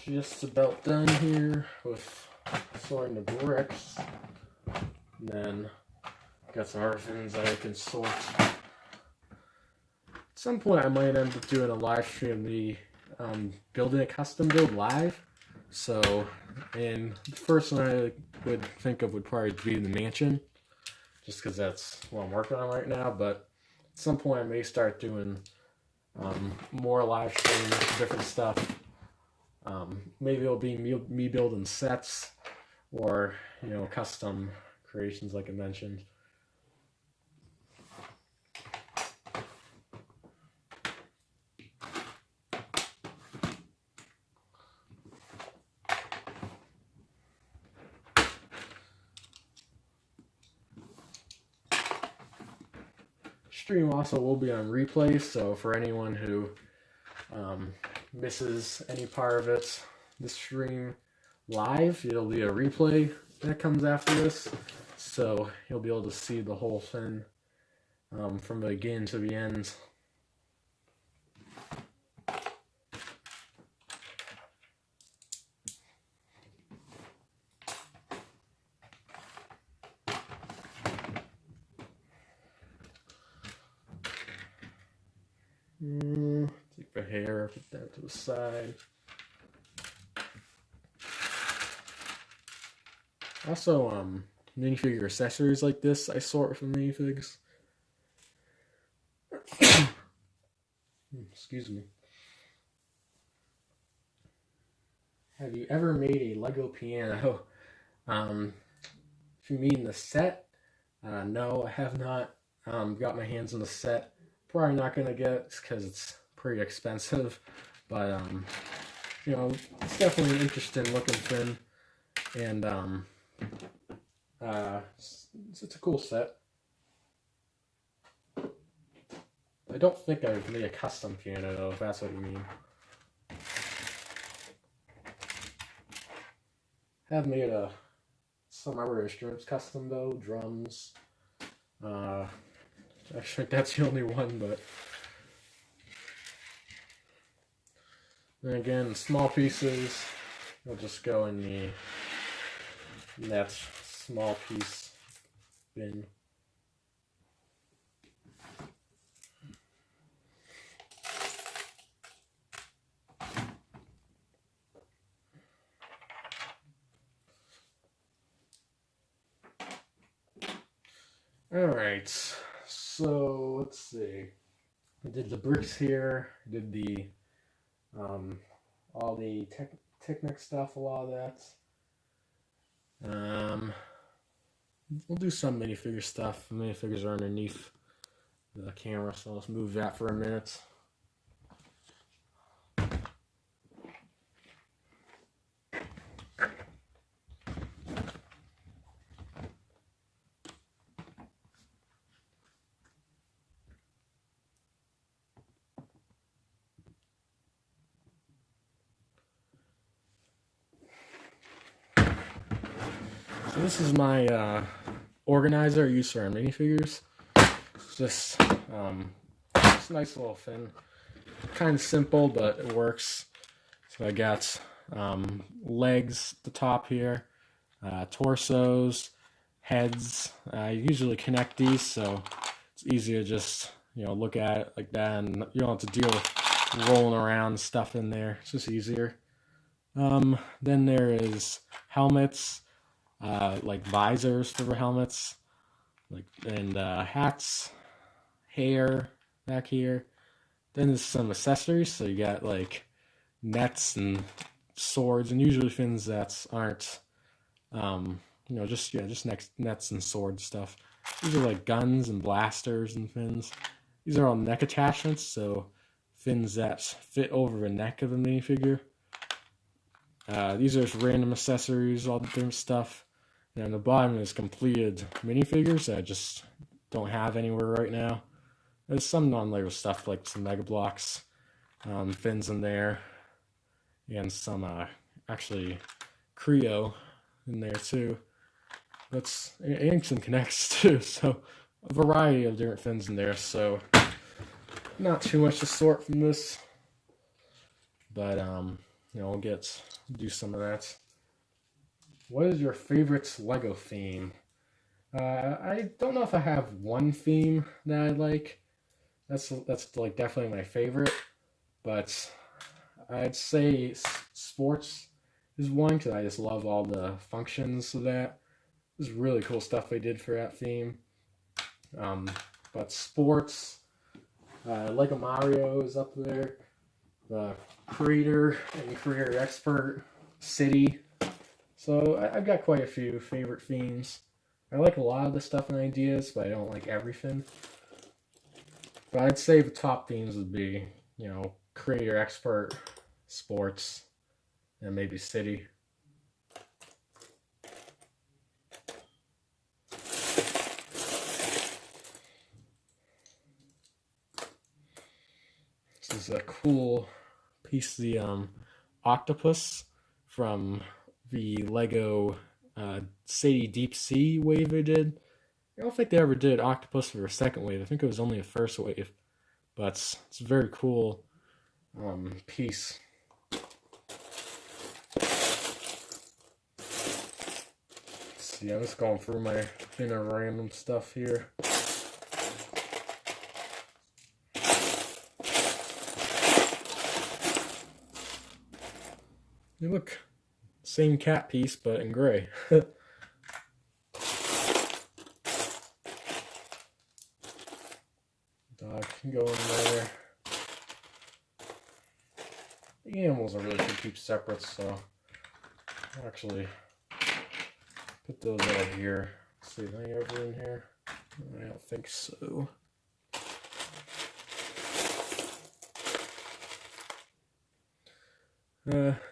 Just about done here with sorting the bricks. And then got some other things that I can sort. At some point I might end up doing a live stream of me building a custom build live. So, and the first one I would think of would probably be the mansion, just because that's what I'm working on right now. But at some point I may start doing more live streams, different stuff. Maybe it'll be me building sets or, custom creations like I mentioned. Stream also will be on replay, so for anyone who misses any part of it, the stream live, it'll be a replay that comes after this, so you'll be able to see the whole thing from the beginning to the end. Take the hair, put that to the side. Also, minifigure accessories like this I sort from minifigs. Excuse me. Have you ever made a Lego piano? If you mean the set, no, I have not got my hands on the set. Probably not going to get it because it's pretty expensive, but it's definitely an interesting looking thing, and It's a cool set. I don't think I've made a custom piano though, if that's what you mean. Have made some other instruments custom though, drums. Actually, that's the only one, but then again, small pieces. I'll just go in that small piece bin. Alright, so let's see. I did the bricks here, I did the all the Technic stuff, a lot of that. We'll do some minifigure stuff. The minifigures are underneath the camera, so let's move that for a minute. So this is my organizer I use for our minifigures. It's just a nice little thing. Kind of simple, but it works. So I got legs at the top here, torsos, heads. I usually connect these, so it's easier to just look at it like that, and you don't have to deal with rolling around stuff in there. It's just easier. Then there is helmets, like visors for the helmets, and hats, hair back here. Then there's some accessories, so you got like nets and swords, and usually fins that aren't, just nets and sword stuff. These are like guns and blasters and fins. These are all neck attachments, so fins that fit over the neck of the minifigure. These are just random accessories, all the different stuff. And on the bottom is completed minifigures that I just don't have anywhere right now. There's some non-Lego stuff like some Mega Blocks, fins in there, and some actually Creo in there too. And some Connects too. So a variety of different fins in there. So not too much to sort from this, but we'll do some of that. What is your favorite Lego theme? I don't know if I have one theme that I like. That's like definitely my favorite, but I'd say sports is one because I just love all the functions of that. There's really cool stuff they did for that theme. But sports, Lego Mario is up there. The creator and creator expert, city. So I've got quite a few favorite themes. I like a lot of the stuff and ideas, but I don't like everything. But I'd say the top themes would be, creator, expert, sports, and maybe city. This is a cool piece, the octopus from the Lego Sadie Deep Sea wave they did. I don't think they ever did octopus for a second wave. I think it was only a first wave, but it's a very cool piece. Let's see, I'm just going through my inner random stuff here. Hey, look, same cat piece, but in gray. Dog can go in there. The animals are really should keep separate, so I'll actually put those out here. Let's see, is any over in here? I don't think so.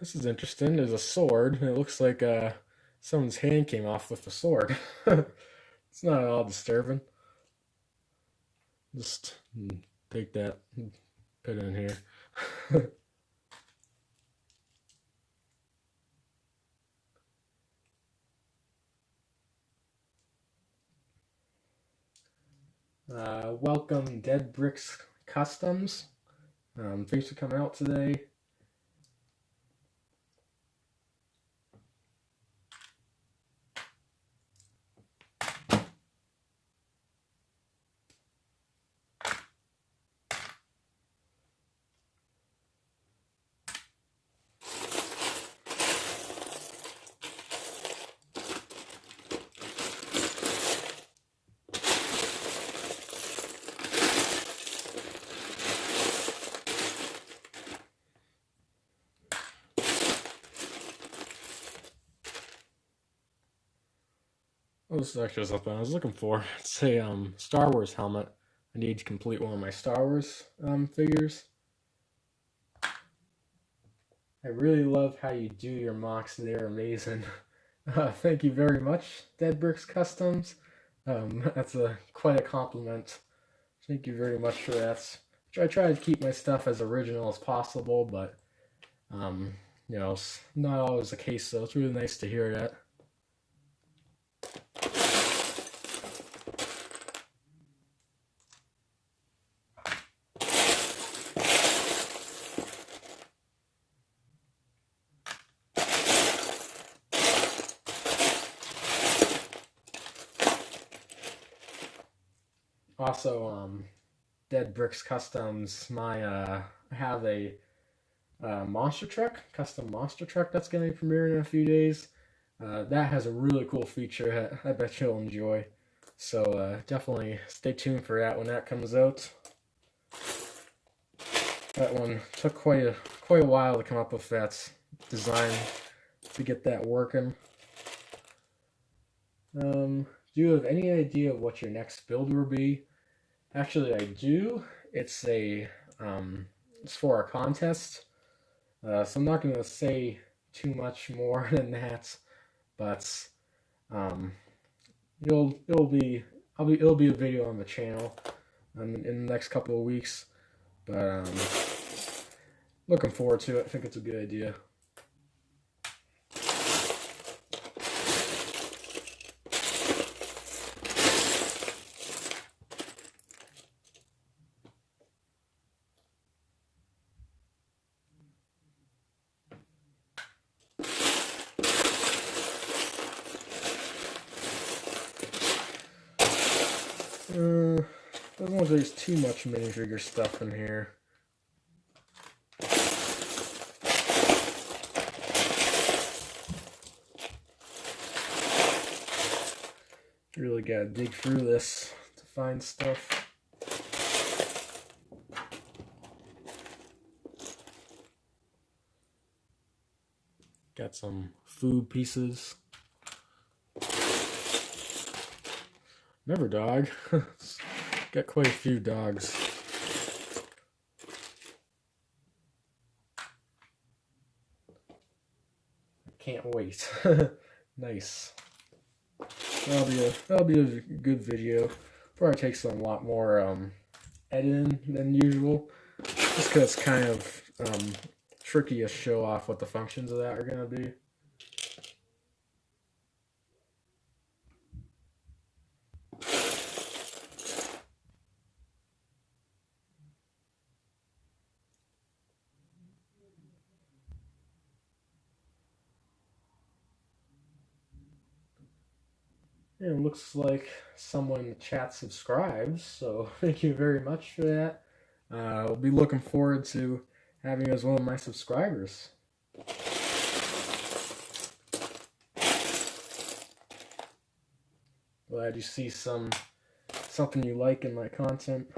This is interesting. There's a sword. It looks like someone's hand came off with the sword. It's not at all disturbing. Just take that and put it in here. Welcome Dead Bricks Customs. Thanks for coming out today. Oh, this is actually something I was looking for. It's a Star Wars helmet. I need to complete one of my Star Wars figures. I really love how you do your mocks. They're amazing. Thank you very much, Dead Bricks Customs. That's quite a compliment. Thank you very much for that. I try to keep my stuff as original as possible, but you know, it's not always the case. So it's really nice to hear that. Also, Dead Bricks Customs, I have a monster truck, custom monster truck that's going to be premiering in a few days. That has a really cool feature I bet you'll enjoy. So definitely stay tuned for that when that comes out. That one took quite a while to come up with that design to get that working. Do you have any idea what your next build will be? Actually, I do. It's for a contest, so I'm not going to say too much more than that. But it'll be a video on the channel in the next couple of weeks. But looking forward to it. I think it's a good idea. I don't know if there's too much minifigure stuff in here. You really gotta dig through this to find stuff. Got some food pieces. Never dog. Got quite a few dogs. Can't wait. Nice. That'll be a good video. Probably takes a lot more editing than usual, just because it's kind of tricky to show off what the functions of that are gonna be. And it looks like someone in the chat subscribes, so thank you very much for that. I'll be looking forward to having you as one of my subscribers. Glad you see something you like in my content.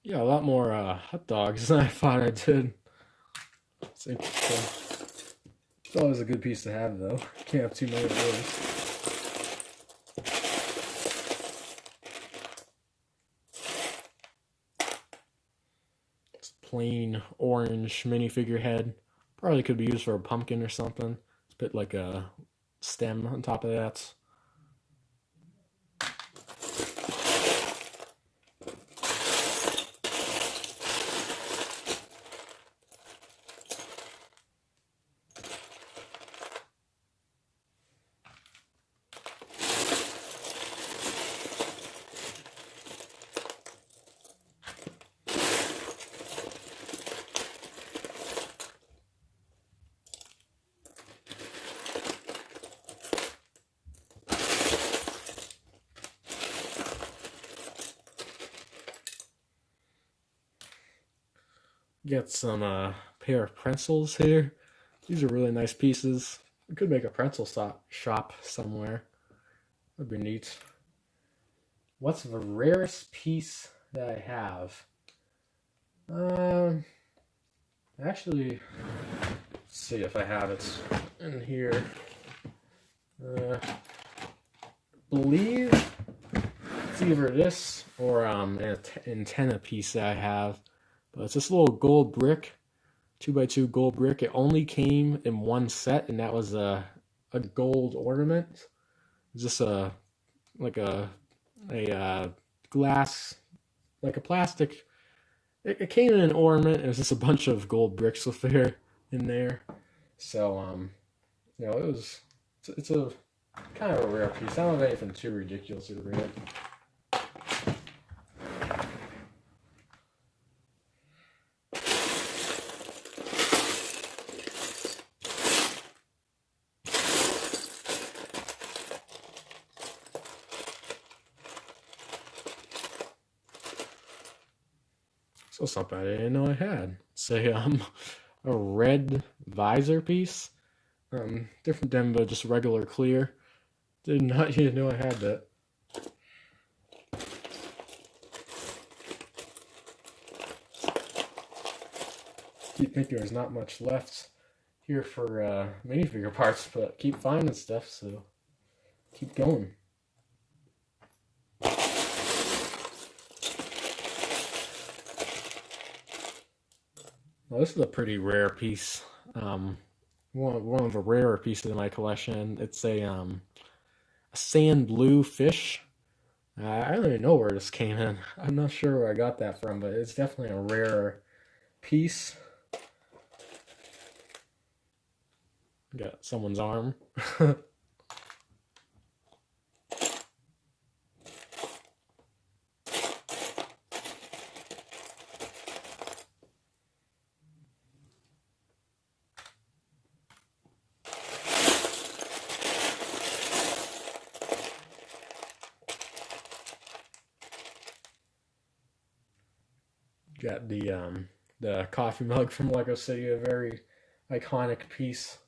Yeah, a lot more hot dogs than I thought I did. It's interesting. It's always a good piece to have, though. Can't have too many of those. It's a plain orange minifigure head. Probably could be used for a pumpkin or something. Let's put like a stem on top of that. Get some pair of pretzels here. These are really nice pieces. We could make a pretzel shop somewhere. That'd be neat. What's the rarest piece that I have? Actually, let's see if I have it in here. Believe it's either this or an antenna piece that I have. But it's this little gold brick, 2x2 gold brick. It only came in one set, and that was a gold ornament. It's just like a glass, like a plastic. It came in an ornament. It was just a bunch of gold bricks with there in there. So you know, it's a kind of a rare piece. I don't have anything too ridiculously rare. So something I didn't know I had. Say a red visor piece. Different than the just regular clear. Did not even know I had that. Keep thinking there's not much left here for minifigure parts, but keep finding stuff, so keep going. Well, this is a pretty rare piece. One of the rarer pieces in my collection. It's a sand blue fish. I don't even know where this came in. I'm not sure where I got that from, but it's definitely a rare piece. Got someone's arm. Got the coffee mug from Lego City, a very iconic piece.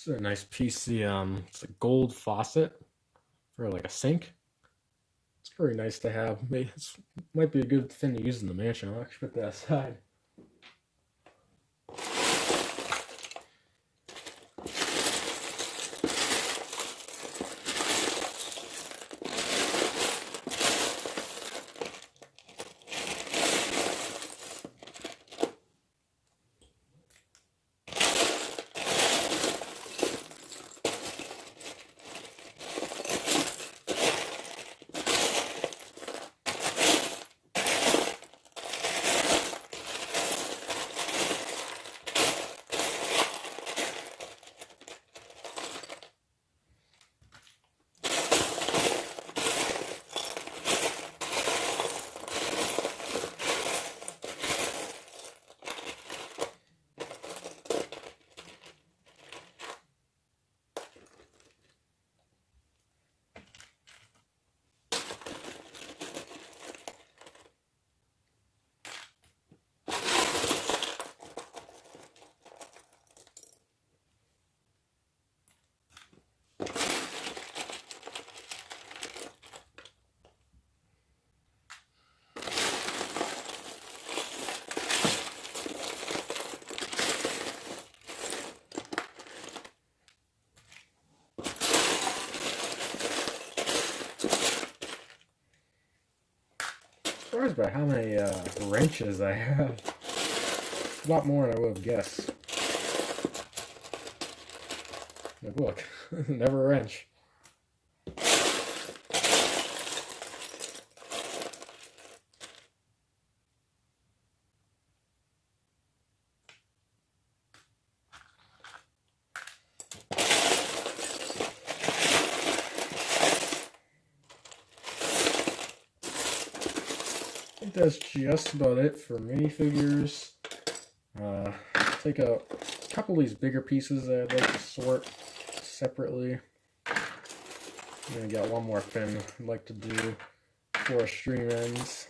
This is a nice piece. It's a gold faucet for like a sink. It's pretty nice to have. It might be a good thing to use in the mansion. I'll actually put that aside. Surprised by how many wrenches I have. A lot more than I would have guessed. Like, look, never a wrench. I think that's just about it for minifigures. Take a couple of these bigger pieces that I'd like to sort separately. And then I got one more thing I'd like to do for stream ends.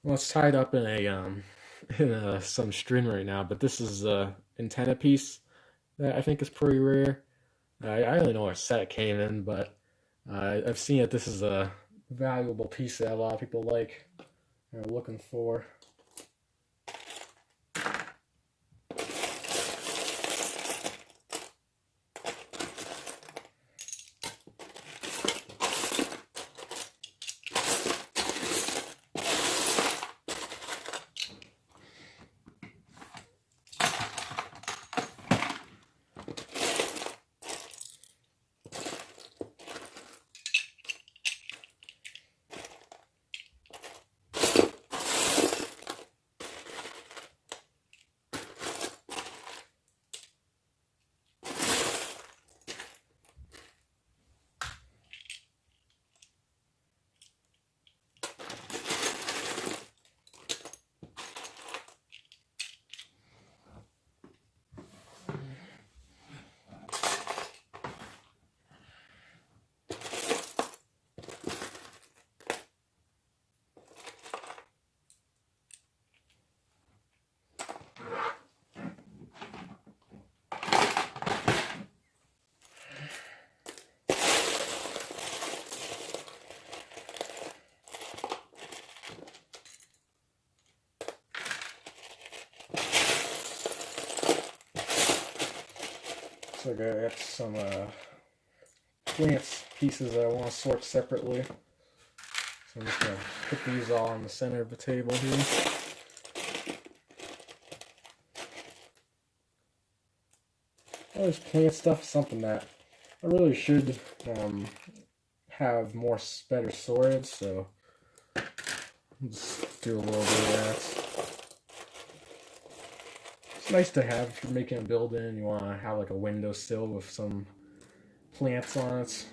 Well, it's tied up in some string right now, but this is a antenna piece that I think is pretty rare. I don't really know what set it came in, but I've seen that this is a valuable piece that a lot of people like and are looking for. So I got some plants pieces I want to sort separately. So I'm just going to put these all in the center of the table here. All this plant stuff is something that I really should have better storage, so I'll just do a little bit of that. It's nice to have if you're making a building and you want to have like a windowsill with some plants on it.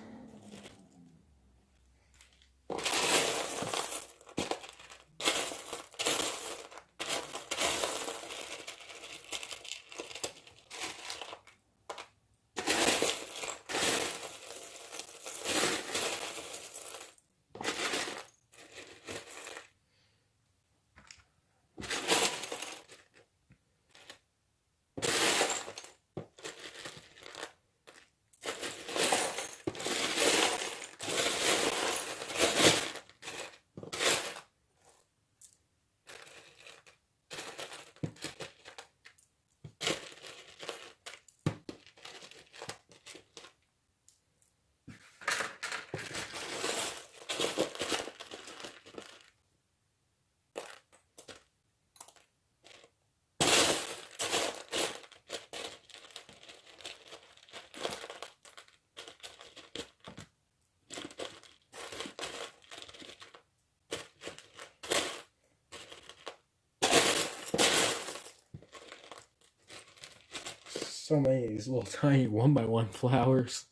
so many of these little tiny 1x1 flowers.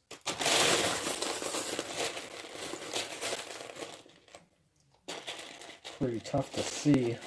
Pretty tough to see.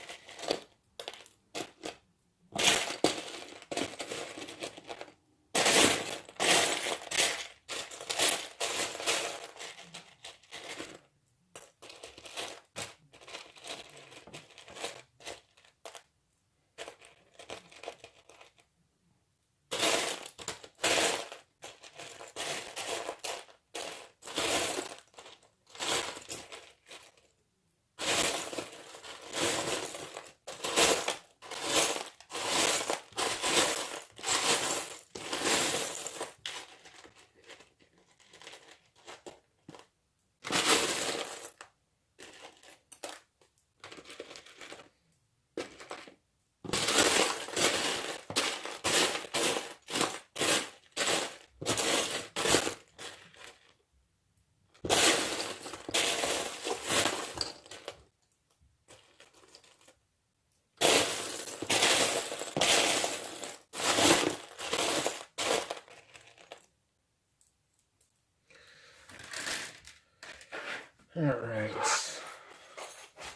Alright, let's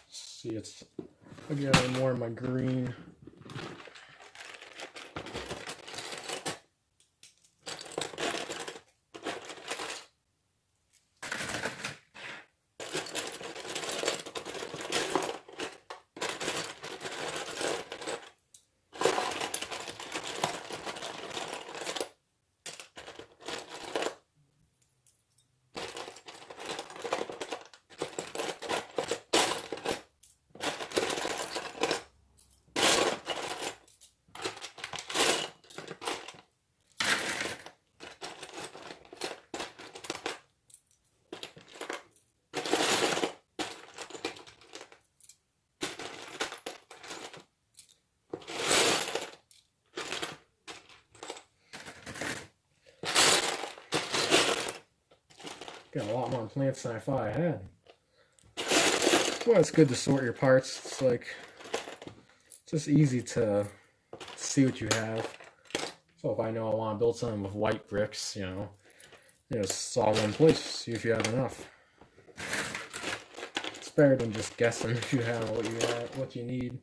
see, it's again more of my green. Got a lot more plants than I thought I had. Well, it's good to sort your parts. It's like, it's just easy to see what you have. So if I know I want to build something with white bricks, you know, just all one place, see if you have enough. It's better than just guessing if you have what you need.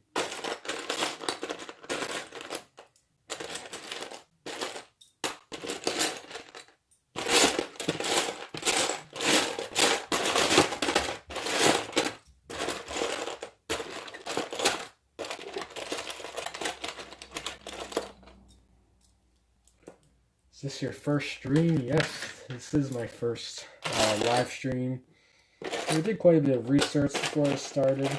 Is this your first stream? Yes, this is my first live stream. I did quite a bit of research before I started.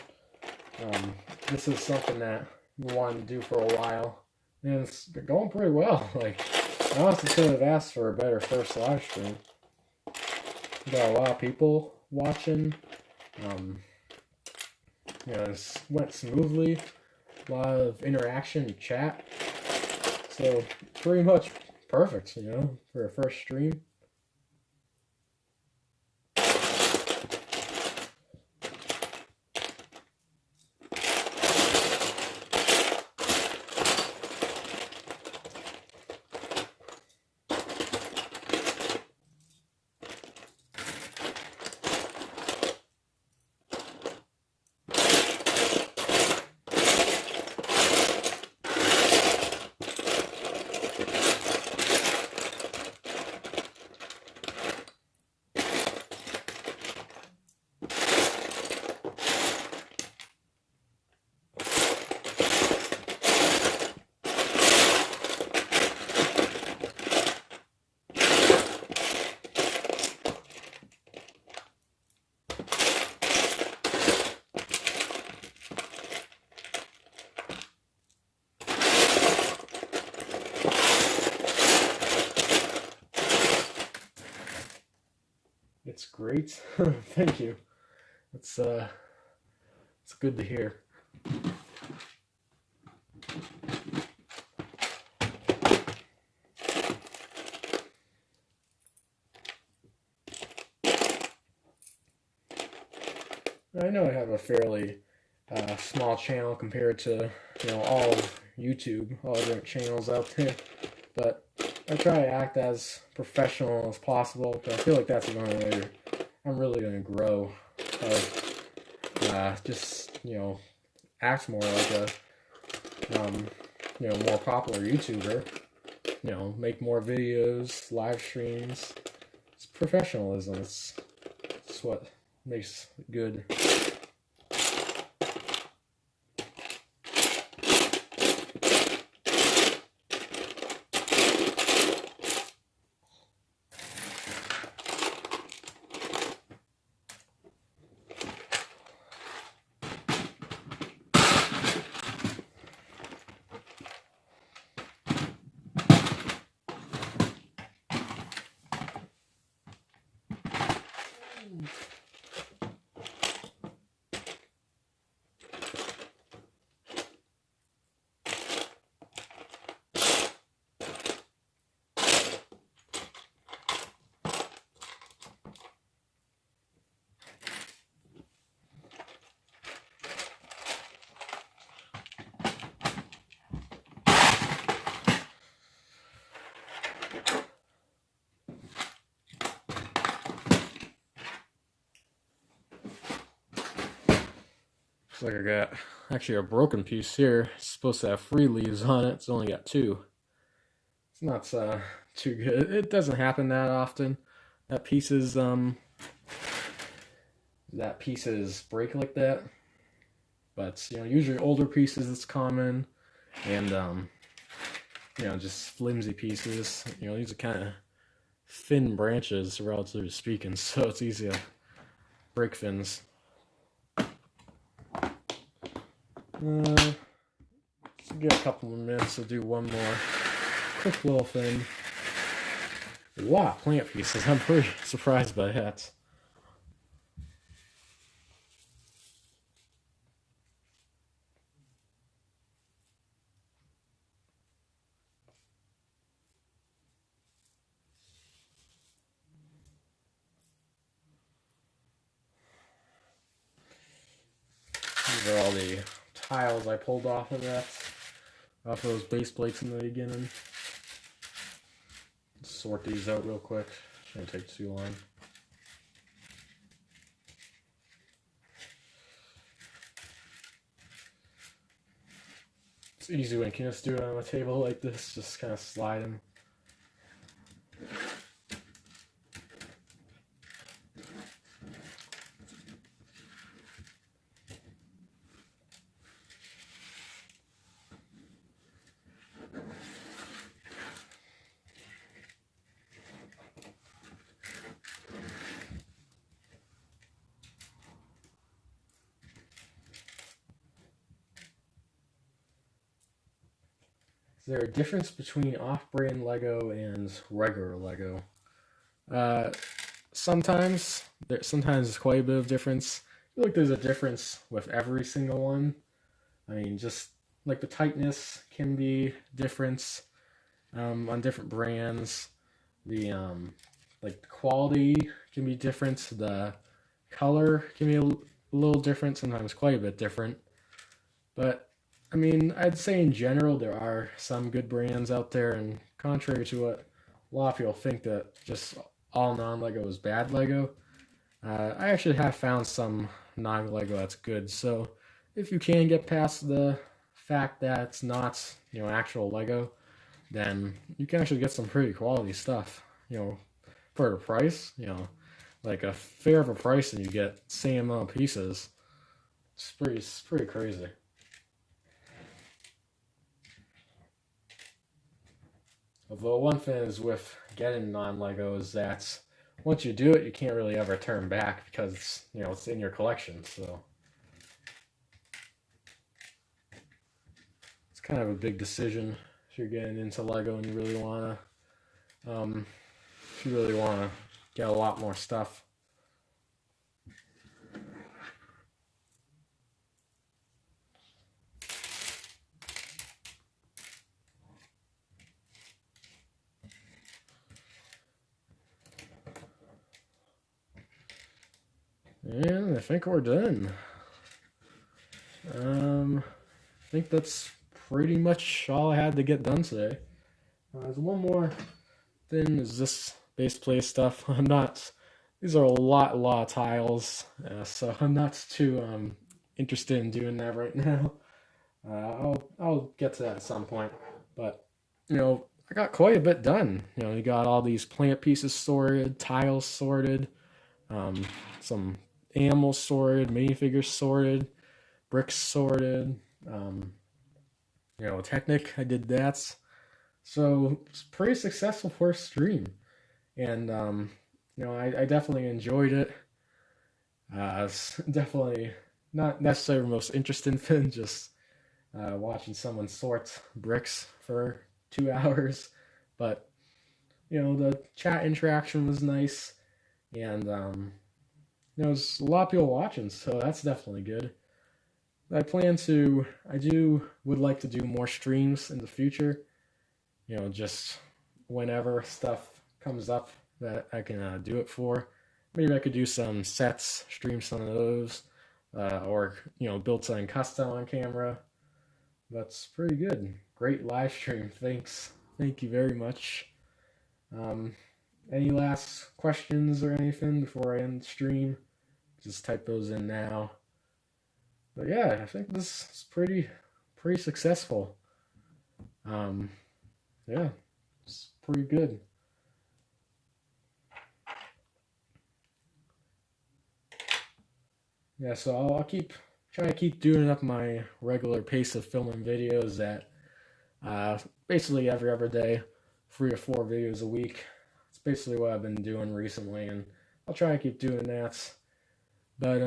This is something that we wanted to do for a while, and it's going pretty well. Like, I honestly couldn't have asked for a better first live stream. We got a lot of people watching. It went smoothly. A lot of interaction, chat. So pretty much perfect, for a first stream. It's great. Thank you. It's good to hear. I know I have a fairly small channel compared to all of YouTube, all the different channels out there, but I try to act as professional as possible, because I feel like that's the only way I'm really going to grow. Just, act more like a, more popular YouTuber. Make more videos, live streams. It's professionalism. It's what makes it good. Looks like I got actually a broken piece here. It's supposed to have 3 leaves on it. It's only got 2. It's not too good. It doesn't happen that often. That pieces break like that. But usually older pieces it's common, and just flimsy pieces. These are kind of thin branches, relatively speaking, so it's easy to break fins. Let's get a couple of minutes to do one more quick little thing. Wow, plant pieces. I'm pretty surprised by that. These are all the tiles I pulled off of those base plates in the beginning. Let's sort these out real quick. Shouldn't take too long. It's easy when you can just do it on a table like this, just kind of slide them. Is there a difference between off-brand Lego and regular Lego? Sometimes there's quite a bit of difference. I feel like there's a difference with every single one. I mean, just like the tightness can be different on different brands. The like the quality can be different. The color can be a little different, sometimes quite a bit different. But I mean, I'd say in general there are some good brands out there, and contrary to what a lot of people think that just all non-Lego is bad Lego, I actually have found some non-Lego that's good. So if you can get past the fact that it's not, actual Lego, then you can actually get some pretty quality stuff, for the price, like a fair of a price, and you get same amount of pieces. It's pretty crazy. Although one thing is with getting non-Lego is that once you do it, you can't really ever turn back because it's in your collection. So it's kind of a big decision if you're getting into Lego and you really wanna, get a lot more stuff. And I think we're done. I think that's pretty much all I had to get done today. There's one more thin as this base plate stuff. I'm not. These are a lot of tiles, so I'm not too interested in doing that right now. I'll get to that at some point, but I got quite a bit done. You got all these plant pieces sorted, tiles sorted, some animals sorted, minifigures sorted, bricks sorted. Technic, I did that. So it's pretty successful for a stream, and I definitely enjoyed it. It's definitely not necessarily the most interesting thing, just watching someone sort bricks for 2 hours, but the chat interaction was nice, and there's a lot of people watching, so that's definitely good. I would like to do more streams in the future, just whenever stuff comes up that I can do it for. Maybe I could do some sets, stream some of those, or build something custom on camera. That's pretty good. Great live stream. Thank you very much. Any last questions or anything before I end the stream? Just type those in now. But yeah, I think this is pretty successful. Yeah, it's pretty good. Yeah, so I'll try to keep doing up my regular pace of filming videos at basically every other day, 3 or 4 videos a week. It's basically what I've been doing recently, and I'll try to keep doing that. But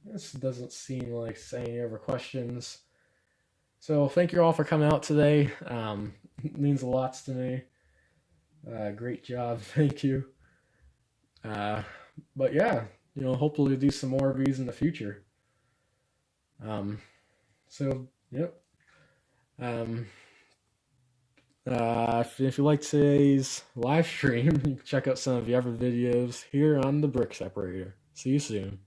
this doesn't seem like any other questions. So thank you all for coming out today. It means a lot to me. Great job, thank you. But yeah, hopefully do some more of these in the future. So yep. If you like today's live stream, you can check out some of the other videos here on the Brick Separator. See you soon.